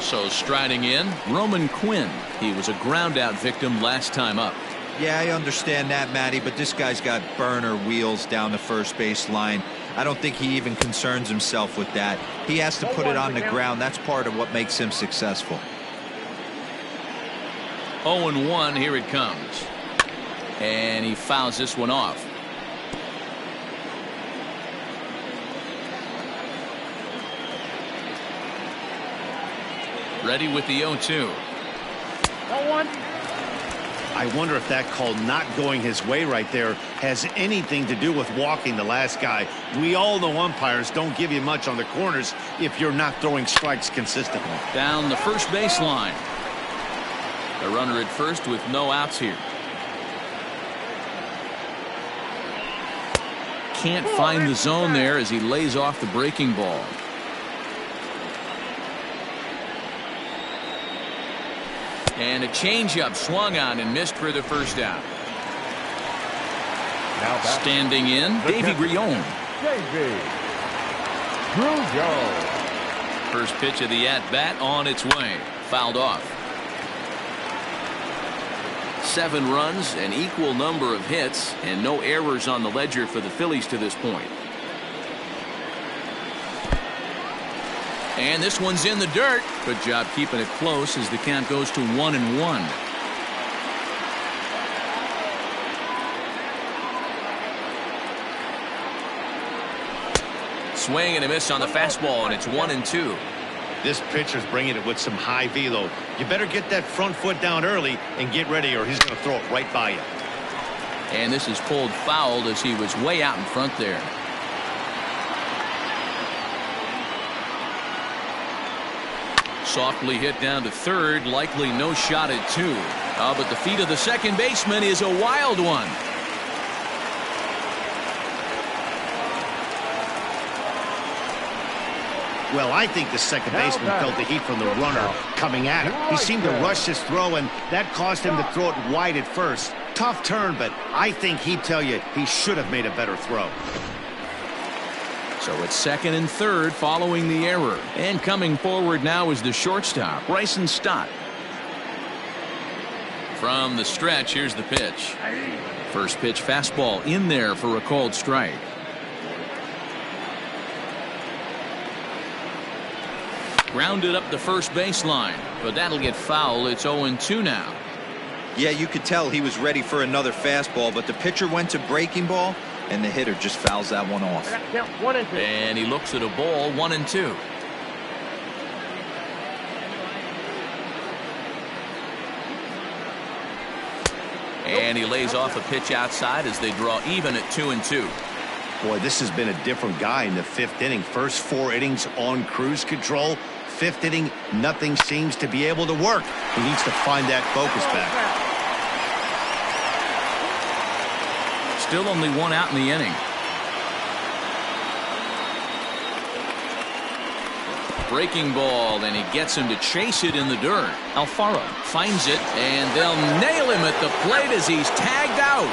Speaker 1: So striding in, Roman Quinn. He was a ground-out victim last time up.
Speaker 4: Yeah, I understand that, Matty, but this guy's got burner wheels down the first base line. I don't think he even concerns himself with that. He has to put it on the ground. That's part of what makes him successful.
Speaker 1: 0-1, here it comes. And he fouls this one off. Ready with the 0-2.
Speaker 5: 0-1.
Speaker 2: I wonder if that call not going his way right there has anything to do with walking the last guy. We all know umpires don't give you much on the corners if you're not throwing strikes consistently.
Speaker 1: Down the first baseline. A runner at first with no outs here. Can't find the zone there as he lays off the breaking ball. And a changeup swung on and missed for the first out. Standing in, Davy Grion. First pitch of the at-bat on its way. Fouled off. 7 runs, an equal number of hits, and no errors on the ledger for the Phillies to this point. And this one's in the dirt. Good job keeping it close as the count goes to 1-1. Swing and a miss on the fastball, and it's 1-2.
Speaker 2: This pitcher's bringing it with some high velo. You better get that front foot down early and get ready, or he's going to throw it right by you.
Speaker 1: And this is pulled fouled as he was way out in front there. Softly hit down to third, likely no shot at 2. But the feet of the second baseman is a wild one.
Speaker 2: Well, I think the second baseman felt the heat from the runner coming at him. He seemed to rush his throw, and that caused him to throw it wide at first. Tough turn, but I think he'd tell you he should have made a better throw.
Speaker 1: So it's second and third following the error. And coming forward now is the shortstop, Bryson Stott. From the stretch, here's the pitch. First pitch fastball in there for a called strike. Grounded up the first baseline, but that'll get foul. It's 0-2 now.
Speaker 4: Yeah, you could tell he was ready for another fastball, but the pitcher went to breaking ball, and the hitter just fouls that one off.
Speaker 1: And he looks at a ball, 1-2. And he lays off a pitch outside as they draw even at 2-2.
Speaker 2: Boy, this has been a different guy in the fifth inning. First 4 innings on cruise control. Fifth inning, nothing seems to be able to work. He needs to find that focus back.
Speaker 1: Still only 1 out in the inning. Breaking ball, and he gets him to chase it in the dirt. Alfaro finds it, and they'll nail him at the plate as he's tagged out.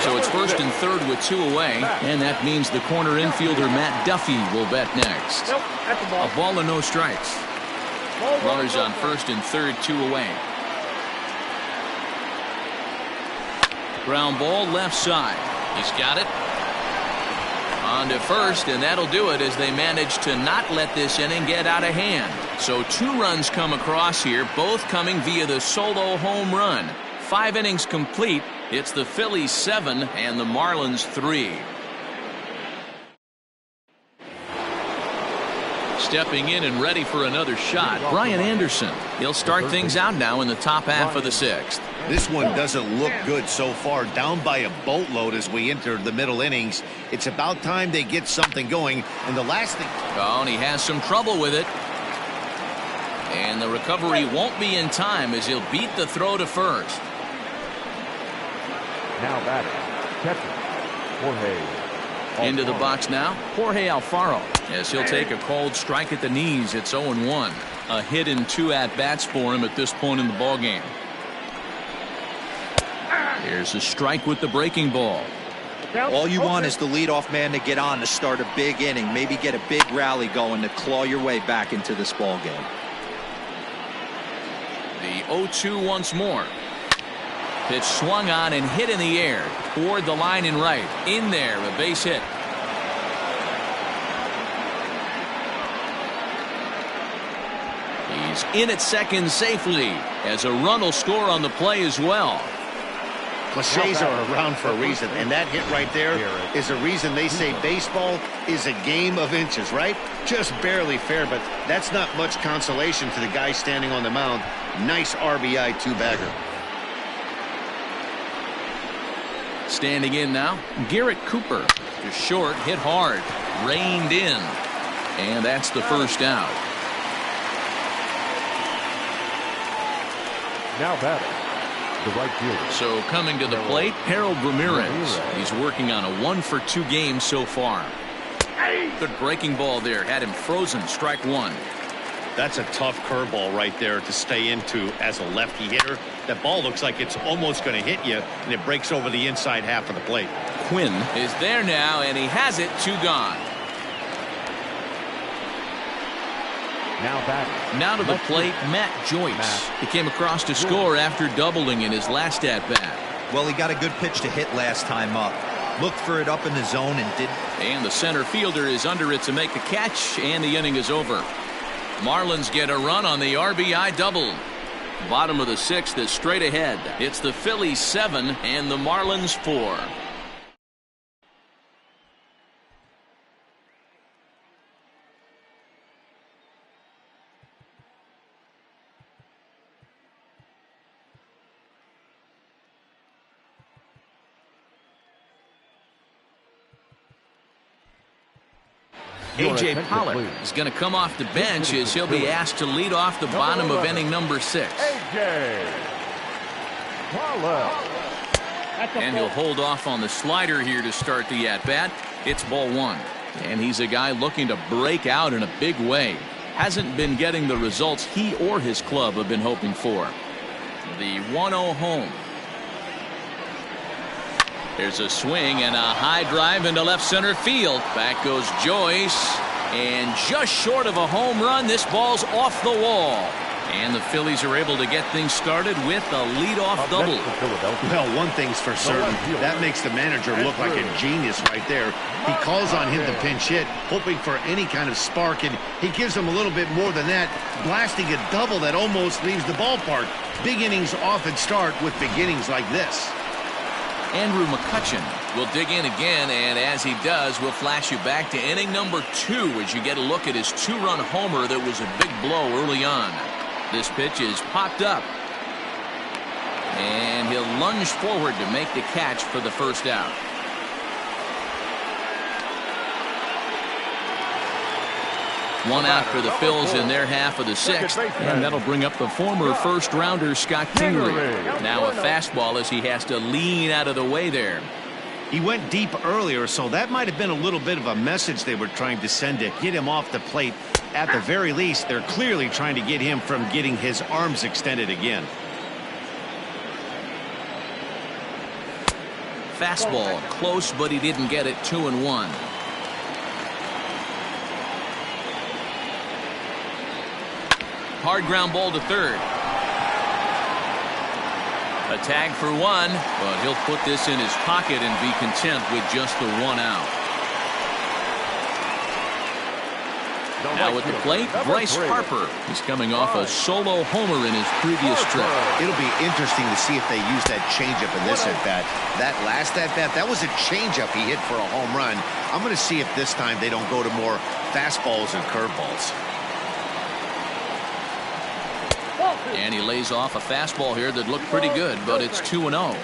Speaker 1: So it's first and third with 2 away, and that means the corner infielder Matt Duffy will bat next. A ball and no strikes. Runners on first and third, 2 away. Ground ball left side. He's got it. On to first, and that'll do it as they manage to not let this inning get out of hand. So 2 runs come across here, both coming via the solo home run. 5 innings complete. It's the Phillies 7 and the Marlins 3. Stepping in and ready for another shot, Brian Anderson. He'll start things out now in the top half of the 6th.
Speaker 2: This one doesn't look good so far. Down by a boatload as we enter the middle innings. It's about time they get something going. And the last thing...
Speaker 1: Oh, and he has some trouble with it. And the recovery won't be in time as he'll beat the throw to first.
Speaker 3: Now batting, catcher, Jorge.
Speaker 1: Into the box now, Jorge Alfaro, as he'll take a cold strike at the knees. It's 0-1. A hit in 2 at-bats for him at this point in the ballgame. Here's a strike with the breaking ball.
Speaker 4: All you want is the leadoff man to get on to start a big inning, maybe get a big rally going to claw your way back into this ball game.
Speaker 1: The 0-2 once more. Pitch swung on and hit in the air toward the line and right. In there, a base hit. He's in at second safely as a run will score on the play as well.
Speaker 2: Cliches are around for a reason, and that hit right there is a reason they say baseball is a game of inches, right? Just barely fair, but that's not much consolation to the guy standing on the mound. Nice RBI 2-bagger.
Speaker 1: Standing in now, Garrett Cooper. Just short, hit hard, reined in, and that's the first out.
Speaker 3: Now batting, the right fielder.
Speaker 1: So coming to the plate, Harold Ramirez. He's working on a 1-for-2 game so far. Good breaking ball there, had him frozen. Strike 1.
Speaker 2: That's a tough curveball right there to stay into as a lefty hitter. That ball looks like it's almost going to hit you, and it breaks over the inside half of the plate.
Speaker 1: Quinn is there now, and he has it. 2 gone.
Speaker 3: Now batting.
Speaker 1: Now to the plate, Matt Joyce. He came across to score after doubling in his last at-bat.
Speaker 4: Well, he got a good pitch to hit last time up. Looked for it up in the zone and didn't.
Speaker 1: And the center fielder is under it to make the catch, and the inning is over. Marlins get a run on the RBI double. Bottom of the 6th is straight ahead. It's the Phillies 7 and the Marlins 4. A.J. Pollock is going to come off the bench as he'll be asked to lead off the bottom of inning number 6.
Speaker 3: A.J. Pollock.
Speaker 1: And he'll hold off on the slider here to start the at-bat. It's ball one. And he's a guy looking to break out in a big way. Hasn't been getting the results he or his club have been hoping for. The 1-0 home. There's a swing and a high drive into left center field. Back goes Joyce. And just short of a home run, this ball's off the wall. And the Phillies are able to get things started with a leadoff double.
Speaker 2: Well, one thing's for certain. That makes the manager look like a genius right there. He calls on him to pinch hit, hoping for any kind of spark, and he gives him a little bit more than that, blasting a double that almost leaves the ballpark. Big innings often start with beginnings like this.
Speaker 1: Andrew McCutchen will dig in again, and as he does, we'll flash you back to inning number 2 as you get a look at his 2-run homer that was a big blow early on. This pitch is popped up. And he'll lunge forward to make the catch for the first out. One out for the Phils in their half of the 6th. And that'll bring up the former first-rounder Scott Kingery. Now a fastball as he has to lean out of the way there.
Speaker 2: He went deep earlier, so that might have been a little bit of a message they were trying to send to get him off the plate. At the very least, they're clearly trying to get him from getting his arms extended again.
Speaker 1: Fastball close, but he didn't get it. 2-1. Hard ground ball to third. A tag for 1, but he'll put this in his pocket and be content with just the 1 out. Now at the plate, Bryce Harper. He's coming off a solo homer in his previous trip.
Speaker 2: It'll be interesting to see if they use that changeup in this at-bat. That last at-bat, that was a changeup he hit for a home run. I'm going to see if this time they don't go to more fastballs and curveballs.
Speaker 1: And he lays off a fastball here that looked pretty good, but it's 2-0.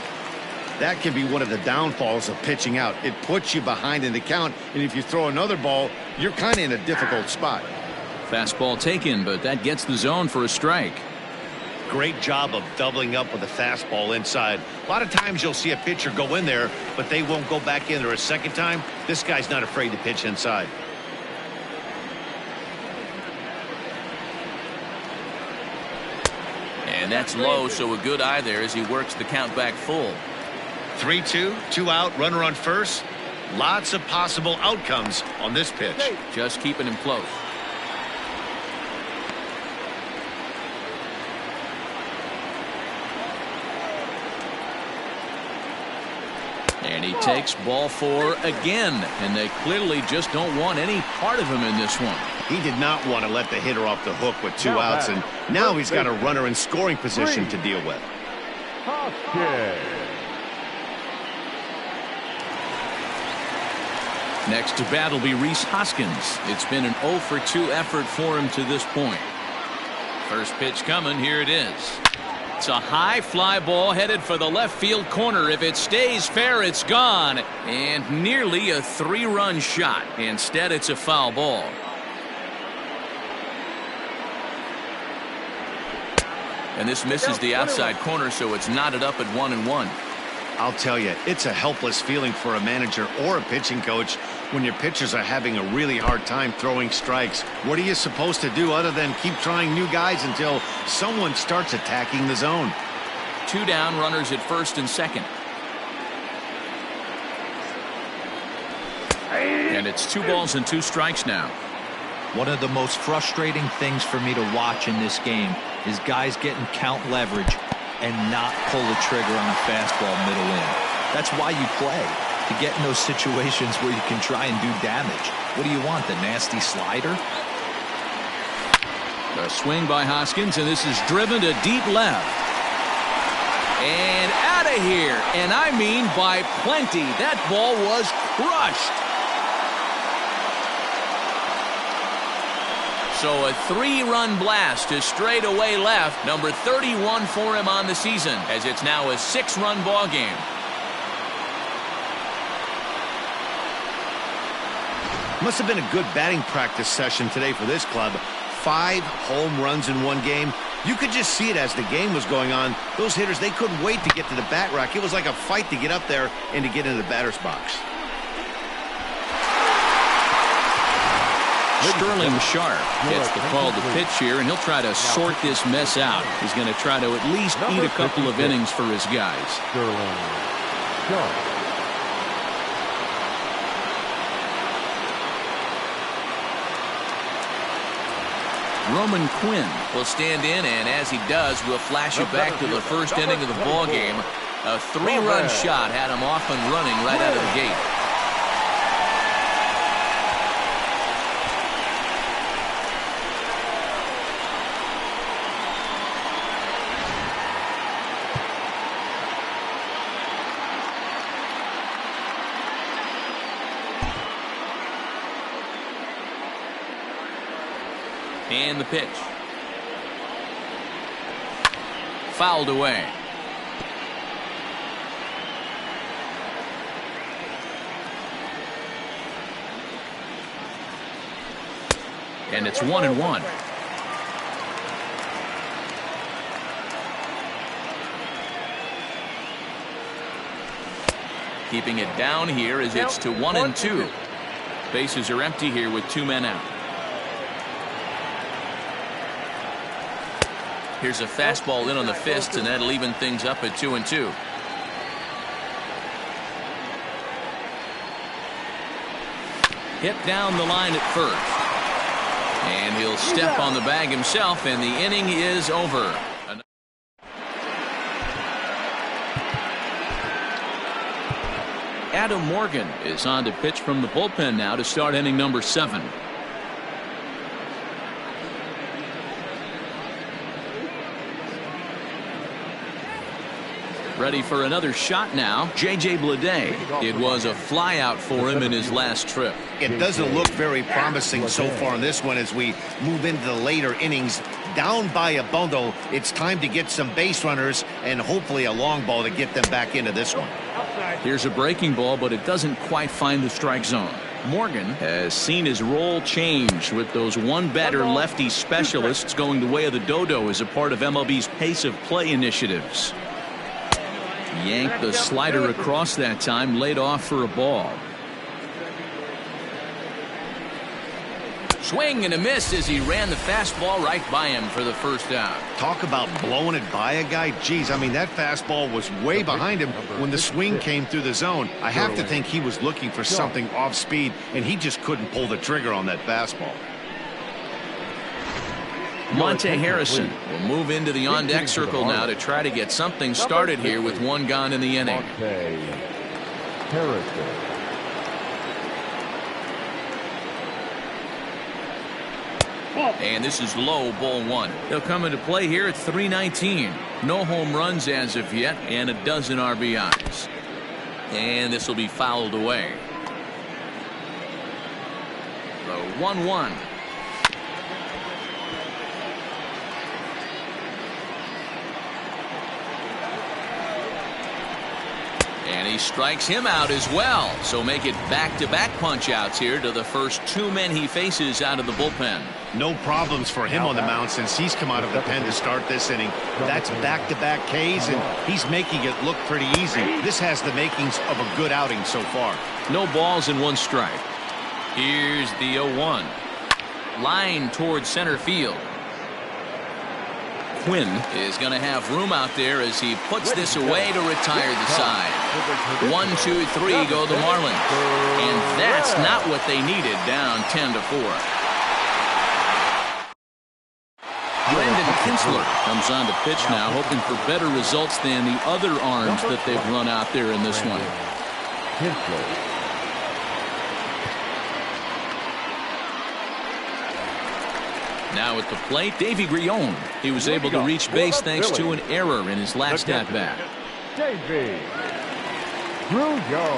Speaker 2: That can be one of the downfalls of pitching out. It puts you behind in the count, and if you throw another ball, you're kind of in a difficult spot.
Speaker 1: Fastball taken, but that gets the zone for a strike.
Speaker 2: Great job of doubling up with a fastball inside. A lot of times you'll see a pitcher go in there, but they won't go back in there a second time. This guy's not afraid to pitch inside.
Speaker 1: And that's low, so a good eye there as he works the count back full.
Speaker 2: 3-2, 2 out, runner on first. Lots of possible outcomes on this pitch.
Speaker 1: Just keeping him close. And he takes ball 4 again, and they clearly just don't want any part of him in this one.
Speaker 2: He did not want to let the hitter off the hook with 2 outs, and now he's got a runner in scoring position to deal with.
Speaker 1: Next to bat will be Rhys Hoskins. It's been an 0 for 2 effort for him to this point. First pitch coming. Here it is. It's a high fly ball headed for the left field corner. If it stays fair, it's gone. And nearly a 3-run shot. Instead, it's a foul ball. And this misses the outside corner, so it's knotted up at 1-1.
Speaker 2: I'll tell you, it's a helpless feeling for a manager or a pitching coach when your pitchers are having a really hard time throwing strikes. What are you supposed to do other than keep trying new guys until someone starts attacking the zone?
Speaker 1: 2 down, runners at first and second. And it's 2 balls and 2 strikes now.
Speaker 4: One of the most frustrating things for me to watch in this game is guys getting count leverage and not pull the trigger on a fastball middle in. That's why you play, to get in those situations where you can try and do damage. What do you want, the nasty slider?
Speaker 1: A swing by Hoskins, and this is driven to deep left. And out of here, and I mean by plenty. That ball was crushed. So a 3-run blast to straightaway left, number 31 for him on the season, as it's now a 6-run ball game.
Speaker 2: Must have been a good batting practice session today for this club. 5 home runs in one game. You could just see it as the game was going on. Those hitters, they couldn't wait to get to the bat rack. It was like a fight to get up there and to get into the batter's box.
Speaker 1: Sterling Sharp gets the call to pitch here, and he'll try to sort this mess out. He's going to try to at least eat a couple of innings for his guys.
Speaker 3: Sterling Sharp.
Speaker 1: Roman Quinn will stand in, and as he does, we'll flash it back to the first inning of the ball game. A 3-run shot had him off and running right out of the gate. And the pitch. Fouled away. And it's 1-1. Keeping it down here as it's to 1-2. Bases are empty here with 2 men out. Here's a fastball in on the fist, and that'll even things up at 2-2. Hit down the line at first. And he'll step on the bag himself, and the inning is over. Adam Morgan is on to pitch from the bullpen now to start inning number 7. Ready for another shot now. J.J. Bleday. It was a flyout for him in his last trip.
Speaker 2: It doesn't look very promising so far in this one as we move into the later innings. Down by a bundle, it's time to get some base runners and hopefully a long ball to get them back into this one.
Speaker 1: Here's a breaking ball, but it doesn't quite find the strike zone. Morgan has seen his role change with those one-batter lefty specialists going the way of the dodo as a part of MLB's pace of play initiatives. Yanked the slider across that time, laid off for a ball. Swing and a miss as he ran the fastball right by him for the first out.
Speaker 2: Talk about blowing it by a guy. Geez, I mean, that fastball was way behind him when the swing came through the zone. I have to think he was looking for something off speed, and he just couldn't pull the trigger on that fastball.
Speaker 1: Monte Harrison will move into the on-deck circle now to try to get something started here with 1 gone in the inning.
Speaker 3: Monte Harrison.
Speaker 1: And this is low, ball 1. They'll come into play here at 3:19. No home runs as of yet, and a dozen RBIs. And this will be fouled away. The 1-1. And he strikes him out as well. So make it back-to-back punch-outs here to the first 2 men he faces out of the bullpen.
Speaker 2: No problems for him on the mound since he's come out of the pen to start this inning. That's back-to-back Ks, and he's making it look pretty easy. This has the makings of a good outing so far.
Speaker 1: No balls and 1 strike. Here's the 0-1. Line towards center field. Quinn is going to have room out there as he puts this away to retire the side. 1, 2, 3 go the Marlins. And that's not what they needed, down 10-4. Brandon Kinsler comes on to pitch now, hoping for better results than the other arms that they've run out there in this one. Now at the plate, Davy Grion. He was able to reach base thanks to an error in his last at-bat.
Speaker 3: Davy Grion.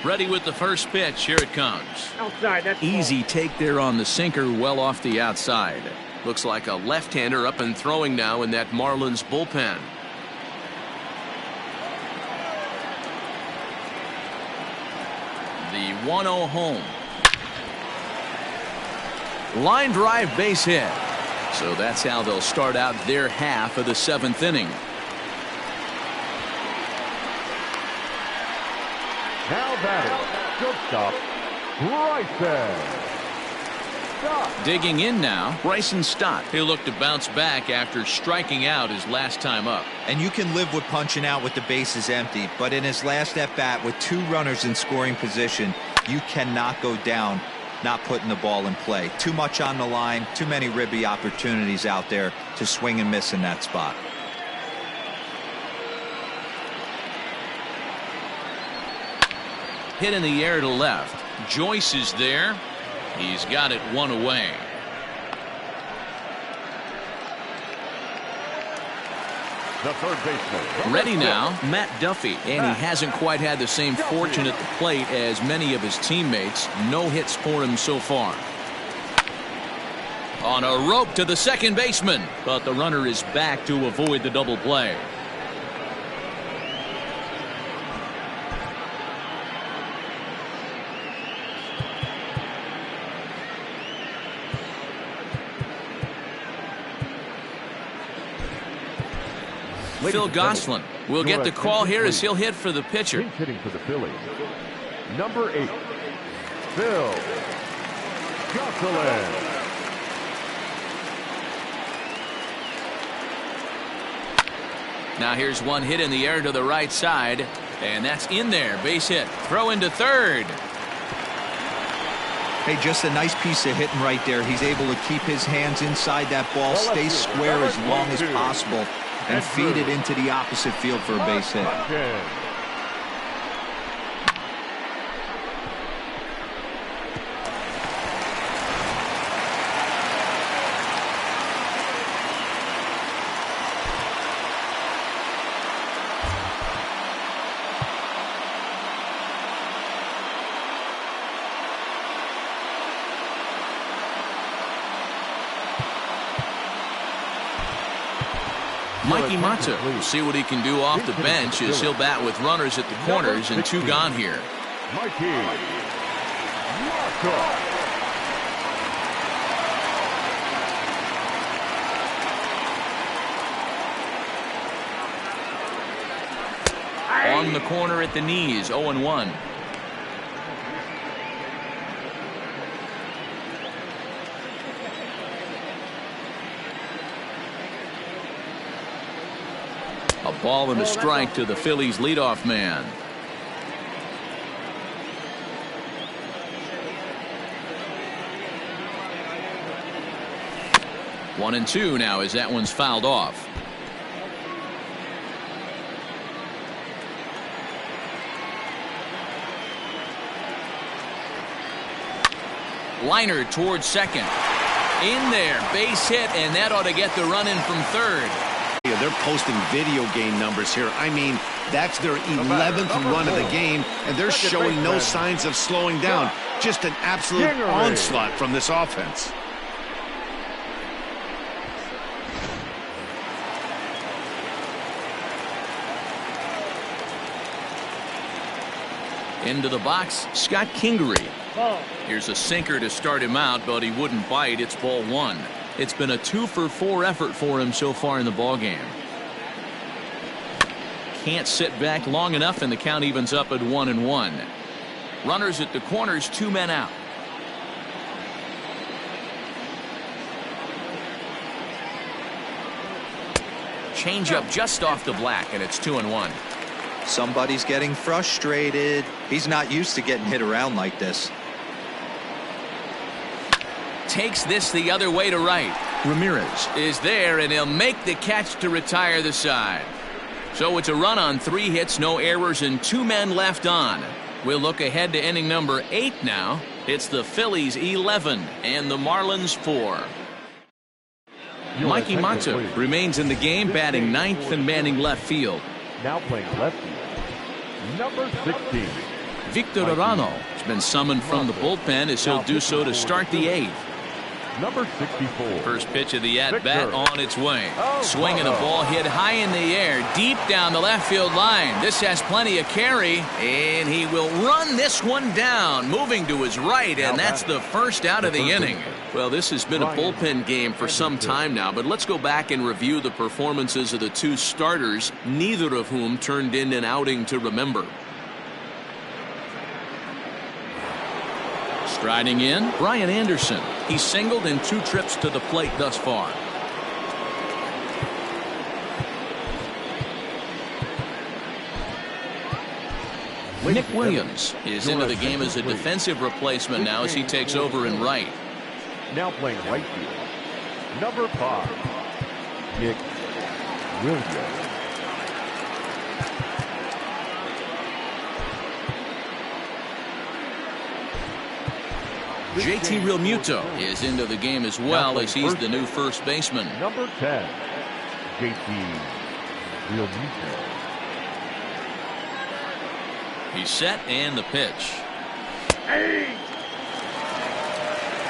Speaker 1: Ready with the first pitch. Here it comes.
Speaker 5: Outside. That's
Speaker 1: Easy take there on the sinker, well off the outside. Looks like a left-hander up and throwing now in that Marlins bullpen. The 1-0 home. Line drive, base hit. So that's how they'll start out their half of the 7th inning.
Speaker 3: Now batting, shortstop, Bryson Stott.
Speaker 1: Digging in now, Bryson Stott. He'll look to bounce back after striking out his last time up.
Speaker 4: And you can live with punching out with the bases empty, but in his last at bat with 2 runners in scoring position, you cannot go down not putting the ball in play. Too much on the line, too many ribby opportunities out there to swing and miss in that spot.
Speaker 1: Hit in the air to left. Joyce is there. He's got it 1 away.
Speaker 3: The third baseman.
Speaker 1: Ready now, Matt Duffy. And he hasn't quite had the same fortune at the plate as many of his teammates. No hits for him so far. On a rope to the second baseman. But the runner is back to avoid the double play. Phil Gosselin will get the call here as he'll hit for the pitcher.
Speaker 3: Pinch hitting for the Phillies. Number 8, Phil Gosselin.
Speaker 1: Now here's one hit in the air to the right side, and that's in there. Base hit. Throw into third.
Speaker 4: Hey, just a nice piece of hitting right there. He's able to keep his hands inside that ball, stay square as long as possible, and feed it into the opposite field for a base hit.
Speaker 1: Mikey Mata will see what he can do off the bench as he'll bat with runners at the corners and 2 gone here.
Speaker 3: Mikey Mata.
Speaker 1: On the corner at the knees, 0-1. A ball and a strike to the Phillies leadoff man. One and two now as that one's fouled off. Liner towards second. In there, base hit, and that ought to get the run in from third.
Speaker 2: They're posting video game numbers here. I mean, that's their 11th run of the game, and they're showing no signs of slowing down. Just an absolute onslaught from this offense.
Speaker 1: Into the box, Scott Kingery. Here's a sinker to start him out, but he wouldn't bite. It's ball 1. It's been a 2-for-4 effort for him so far in the ballgame. Can't sit back long enough, and the count evens up at 1-1. Runners at the corners, 2 men out. Changeup just off the black, and it's 2-1.
Speaker 4: Somebody's getting frustrated. He's not used to getting hit around like this.
Speaker 1: Takes this the other way to right. Ramirez is there, and he'll make the catch to retire the side. So it's a run on 3 hits, no errors, and 2 men left on. We'll look ahead to inning number 8 now. It's the Phillies 11 and the Marlins 4. Mikey Mata remains in the game, batting 9th and manning left field.
Speaker 3: Now playing left field, number 16,
Speaker 1: Victor Arano has been summoned from the bullpen as he'll do so to start the 8th.
Speaker 3: Number 64.
Speaker 1: First pitch of the at-bat on its way. Swinging a ball hit high in the air, deep down the left field line. This has plenty of carry, and he will run this one down, moving to his right, and that's the first out of the inning. Well, this has been a bullpen game for some time now, but let's go back and review the performances of the two starters, neither of whom turned in an outing to remember. Striding in, Brian Anderson. He's singled in 2 trips to the plate thus far. Nick Williams is into the game as a defensive replacement now as he takes over in right.
Speaker 3: Now playing right field. Number 5. Nick Williams.
Speaker 1: JT Realmuto is into the game as well as he's the new first baseman.
Speaker 3: Number 10, JT Realmuto.
Speaker 1: He's set and the pitch.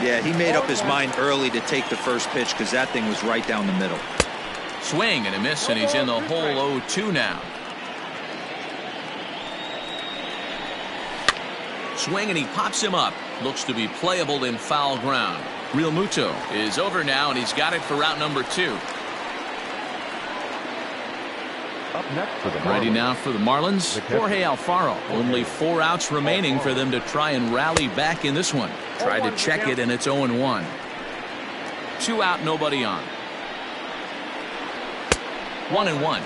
Speaker 4: Yeah, he made up his mind early to take the first pitch because that thing was right down the middle.
Speaker 1: Swing and a miss, and he's in the hole 0-2 now. Swing and he pops him up. Looks to be playable in foul ground. Realmuto is over now, and he's got it for route number 2.
Speaker 3: Up next for the Marlins.
Speaker 1: Ready now for the Marlins, Jorge Alfaro. Only 4 outs remaining for them to try and rally back in this one. Tried to check it, and it's 0-1. 2 out, nobody on. 1-1.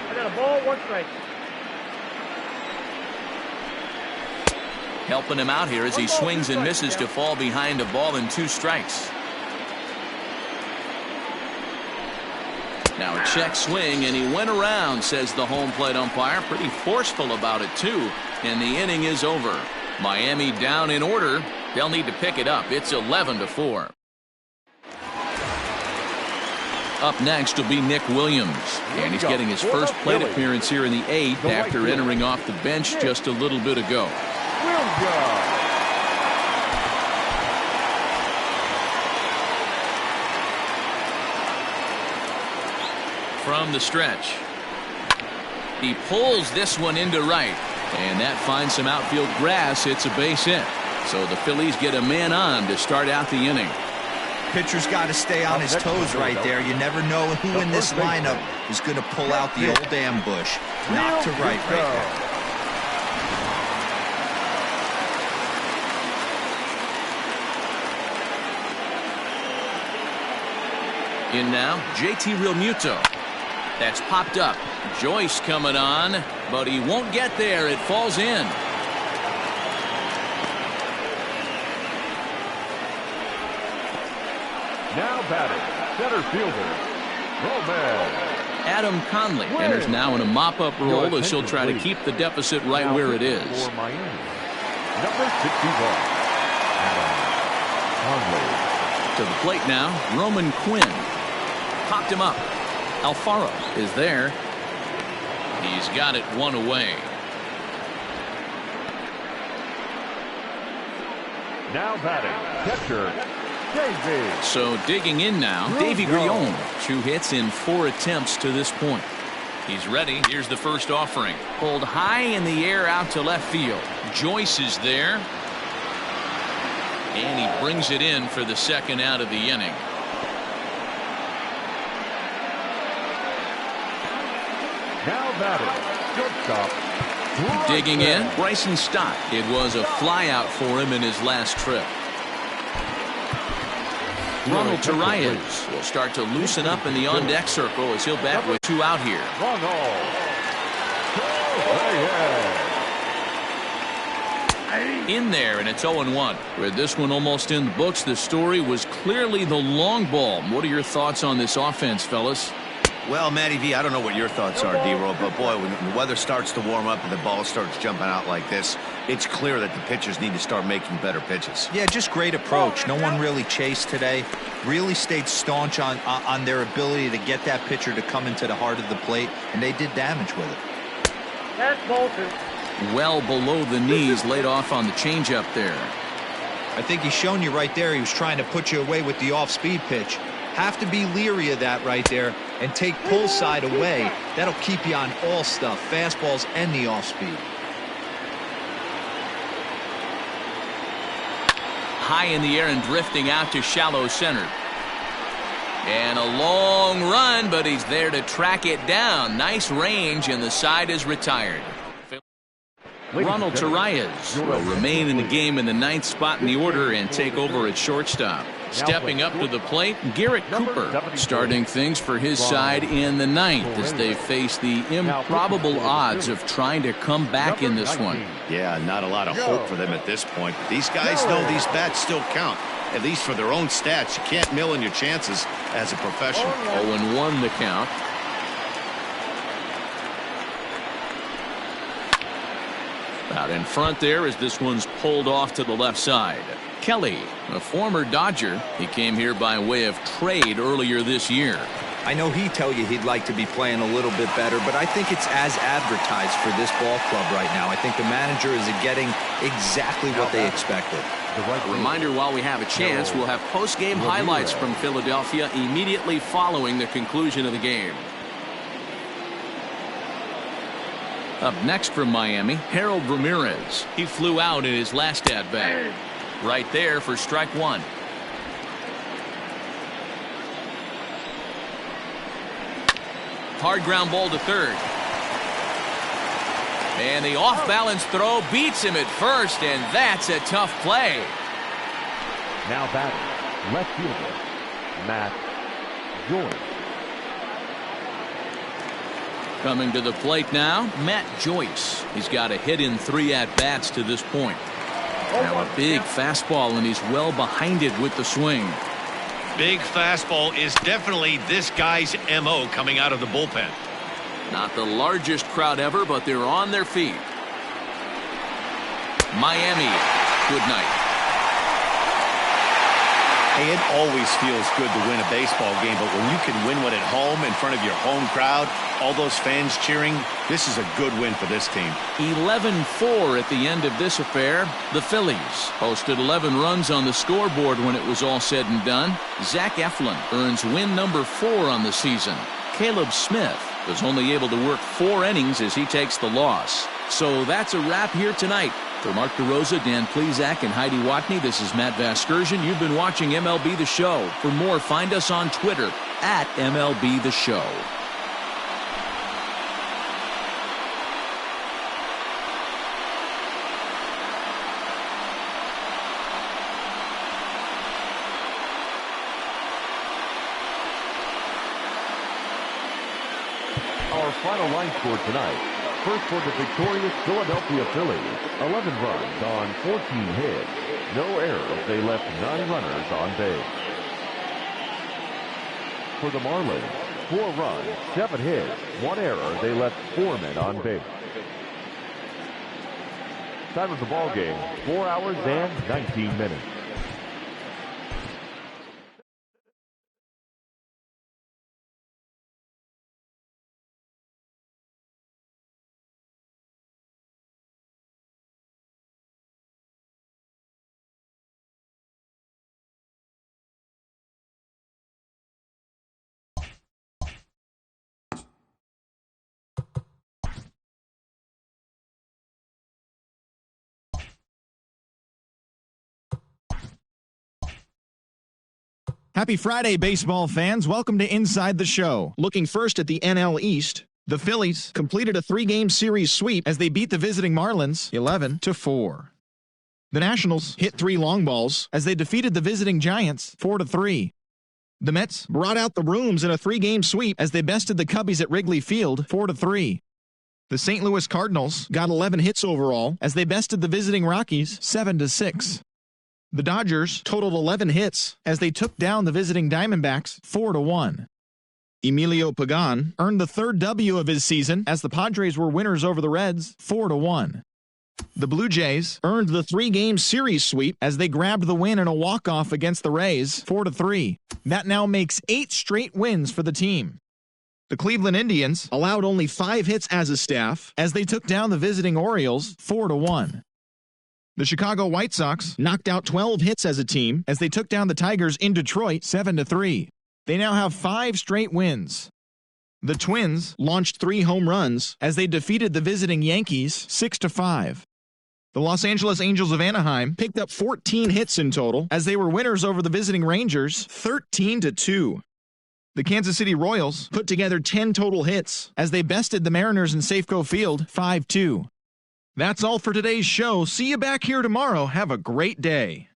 Speaker 5: I got a ball, 1 strike.
Speaker 1: Helping him out here as he swings and misses to fall behind a ball and 2 strikes. Now a check swing, and he went around, says the home plate umpire. Pretty forceful about it, too. And the inning is over. Miami down in order. They'll need to pick it up. It's 11-4. Up next will be Nick Williams. And he's getting his first plate appearance here in the 8th after entering off the bench just a little bit ago. From the stretch, he pulls this one into right, and that finds some outfield grass. It's a base hit, so the Phillies get a man on to start out the inning.
Speaker 4: Pitcher's got to stay on his toes right there. You never know who in this lineup is going to pull out the old ambush. Knock to right there.
Speaker 1: In now, JT Realmuto. That's popped up. Joyce coming on, but he won't get there. It falls in.
Speaker 3: Now batting, center fielder, Gomez.
Speaker 1: Adam Conley enters now in a mop-up role as he'll try to keep the deficit right where it is.
Speaker 3: For Miami. Number 61, Adam Conley.
Speaker 1: To the plate now, Roman Quinn. Popped him up. Alfaro is there. He's got it 1 away.
Speaker 3: Now batting, catcher, Davey.
Speaker 1: So digging in now, Davey Grion. 2 hits in 4 attempts to this point. He's ready. Here's the first offering. Pulled high in the air out to left field. Joyce is there. And he brings it in for the second out of the inning.
Speaker 3: Now batting, shortstop.
Speaker 1: Digging in, Bryson Stott. It was a flyout for him in his last trip. Ronald Torreyes will start to loosen up in the on-deck circle as he'll bat with 2 out here. In there, and it's 0-1. With this one almost in the books, the story was clearly the long ball. What are your thoughts on this offense, fellas?
Speaker 2: Well, Matty V, I don't know what your thoughts are, D-Roll, but boy, when the weather starts to warm up and the ball starts jumping out like this, it's clear that the pitchers need to start making better pitches.
Speaker 4: Yeah, just great approach. No one really chased today. Really stayed staunch on their ability to get that pitcher to come into the heart of the plate, and they did damage with it.
Speaker 5: That's Bolton.
Speaker 1: well below the knees, laid off on the changeup there.
Speaker 4: I think he's shown you right there he was trying to put you away with the off-speed pitch. Have to be leery of that right there and take pull side away. That'll keep you on all stuff, fastballs and the off-speed.
Speaker 1: High in the air and drifting out to shallow center. And a long run, but he's there to track it down. Nice range, and the side is retired. Ronald Torreyes will remain in the game in the 9th spot in the order and take over at shortstop. Stepping up to the plate, Garrett Cooper starting things for his side in the 9th as they face the improbable odds of trying to come back in this one.
Speaker 2: Yeah, not a lot of hope for them at this point. These guys know these bats still count, at least for their own stats. You can't mill in your chances as a professional.
Speaker 1: 0-1 the count. Out in front there as this one's pulled off to the left side. Kelly, a former Dodger. He came here by way of trade earlier this year.
Speaker 4: I know he'd tell you he'd like to be playing a little bit better, but I think it's as advertised for this ball club right now. I think the manager is getting exactly what they expected.
Speaker 1: A reminder, while we have a chance, we'll have post-game highlights from Philadelphia immediately following the conclusion of the game. Up next from Miami, Harold Ramirez. He flew out in his last at-bat. Right there for strike one. Hard ground ball to third. And the off-balance throw beats him at first, and that's a tough play.
Speaker 3: Now batting, left fielder, Matt Joyce.
Speaker 1: Coming to the plate now, Matt Joyce. He's got a hit in 3 at-bats to this point. Now a big fastball, and he's well behind it with the swing.
Speaker 2: Big fastball is definitely this guy's MO coming out of the bullpen.
Speaker 1: Not the largest crowd ever, but they're on their feet. Miami, good night.
Speaker 2: Hey, it always feels good to win a baseball game, but when you can win one at home in front of your home crowd, all those fans cheering, this is a good win for this team.
Speaker 1: 11-4 at the end of this affair. The Phillies posted 11 runs on the scoreboard when it was all said and done. Zach Eflin earns win number 4 on the season. Caleb Smith was only able to work 4 innings as he takes the loss. So that's a wrap here tonight. For Mark DeRosa, Dan Plezak, and Heidi Watney, this is Matt Vasgersian. You've been watching MLB The Show. For more, find us on Twitter at MLB The Show.
Speaker 3: Our final line score tonight. First for the victorious Philadelphia Phillies, 11 runs on 14 hits. No errors. They left 9 runners on base. For the Marlins, 4 runs, 7 hits, 1 error. They left 4 men on base. Time of the ball game, 4 hours and 19 minutes.
Speaker 7: Happy Friday, baseball fans. Welcome to Inside the Show. Looking first at the NL East, the Phillies completed a 3-game series sweep as they beat the visiting Marlins 11-4. The Nationals hit 3 long balls as they defeated the visiting Giants 4-3. The Mets brought out the rooms in a 3-game sweep as they bested the Cubbies at Wrigley Field 4-3. The St. Louis Cardinals got 11 hits overall as they bested the visiting Rockies 7-6. The Dodgers totaled 11 hits as they took down the visiting Diamondbacks 4-1. Emilio Pagan earned the 3rd W of his season as the Padres were winners over the Reds 4-1. The Blue Jays earned the 3-game series sweep as they grabbed the win in a walk-off against the Rays 4-3. That now makes 8 straight wins for the team. The Cleveland Indians allowed only 5 hits as a staff as they took down the visiting Orioles 4-1. The Chicago White Sox knocked out 12 hits as a team as they took down the Tigers in Detroit 7-3. They now have 5 straight wins. The Twins launched 3 home runs as they defeated the visiting Yankees 6-5. The Los Angeles Angels of Anaheim picked up 14 hits in total as they were winners over the visiting Rangers 13-2. The Kansas City Royals put together 10 total hits as they bested the Mariners in Safeco Field 5-2. That's all for today's show. See you back here tomorrow. Have a great day.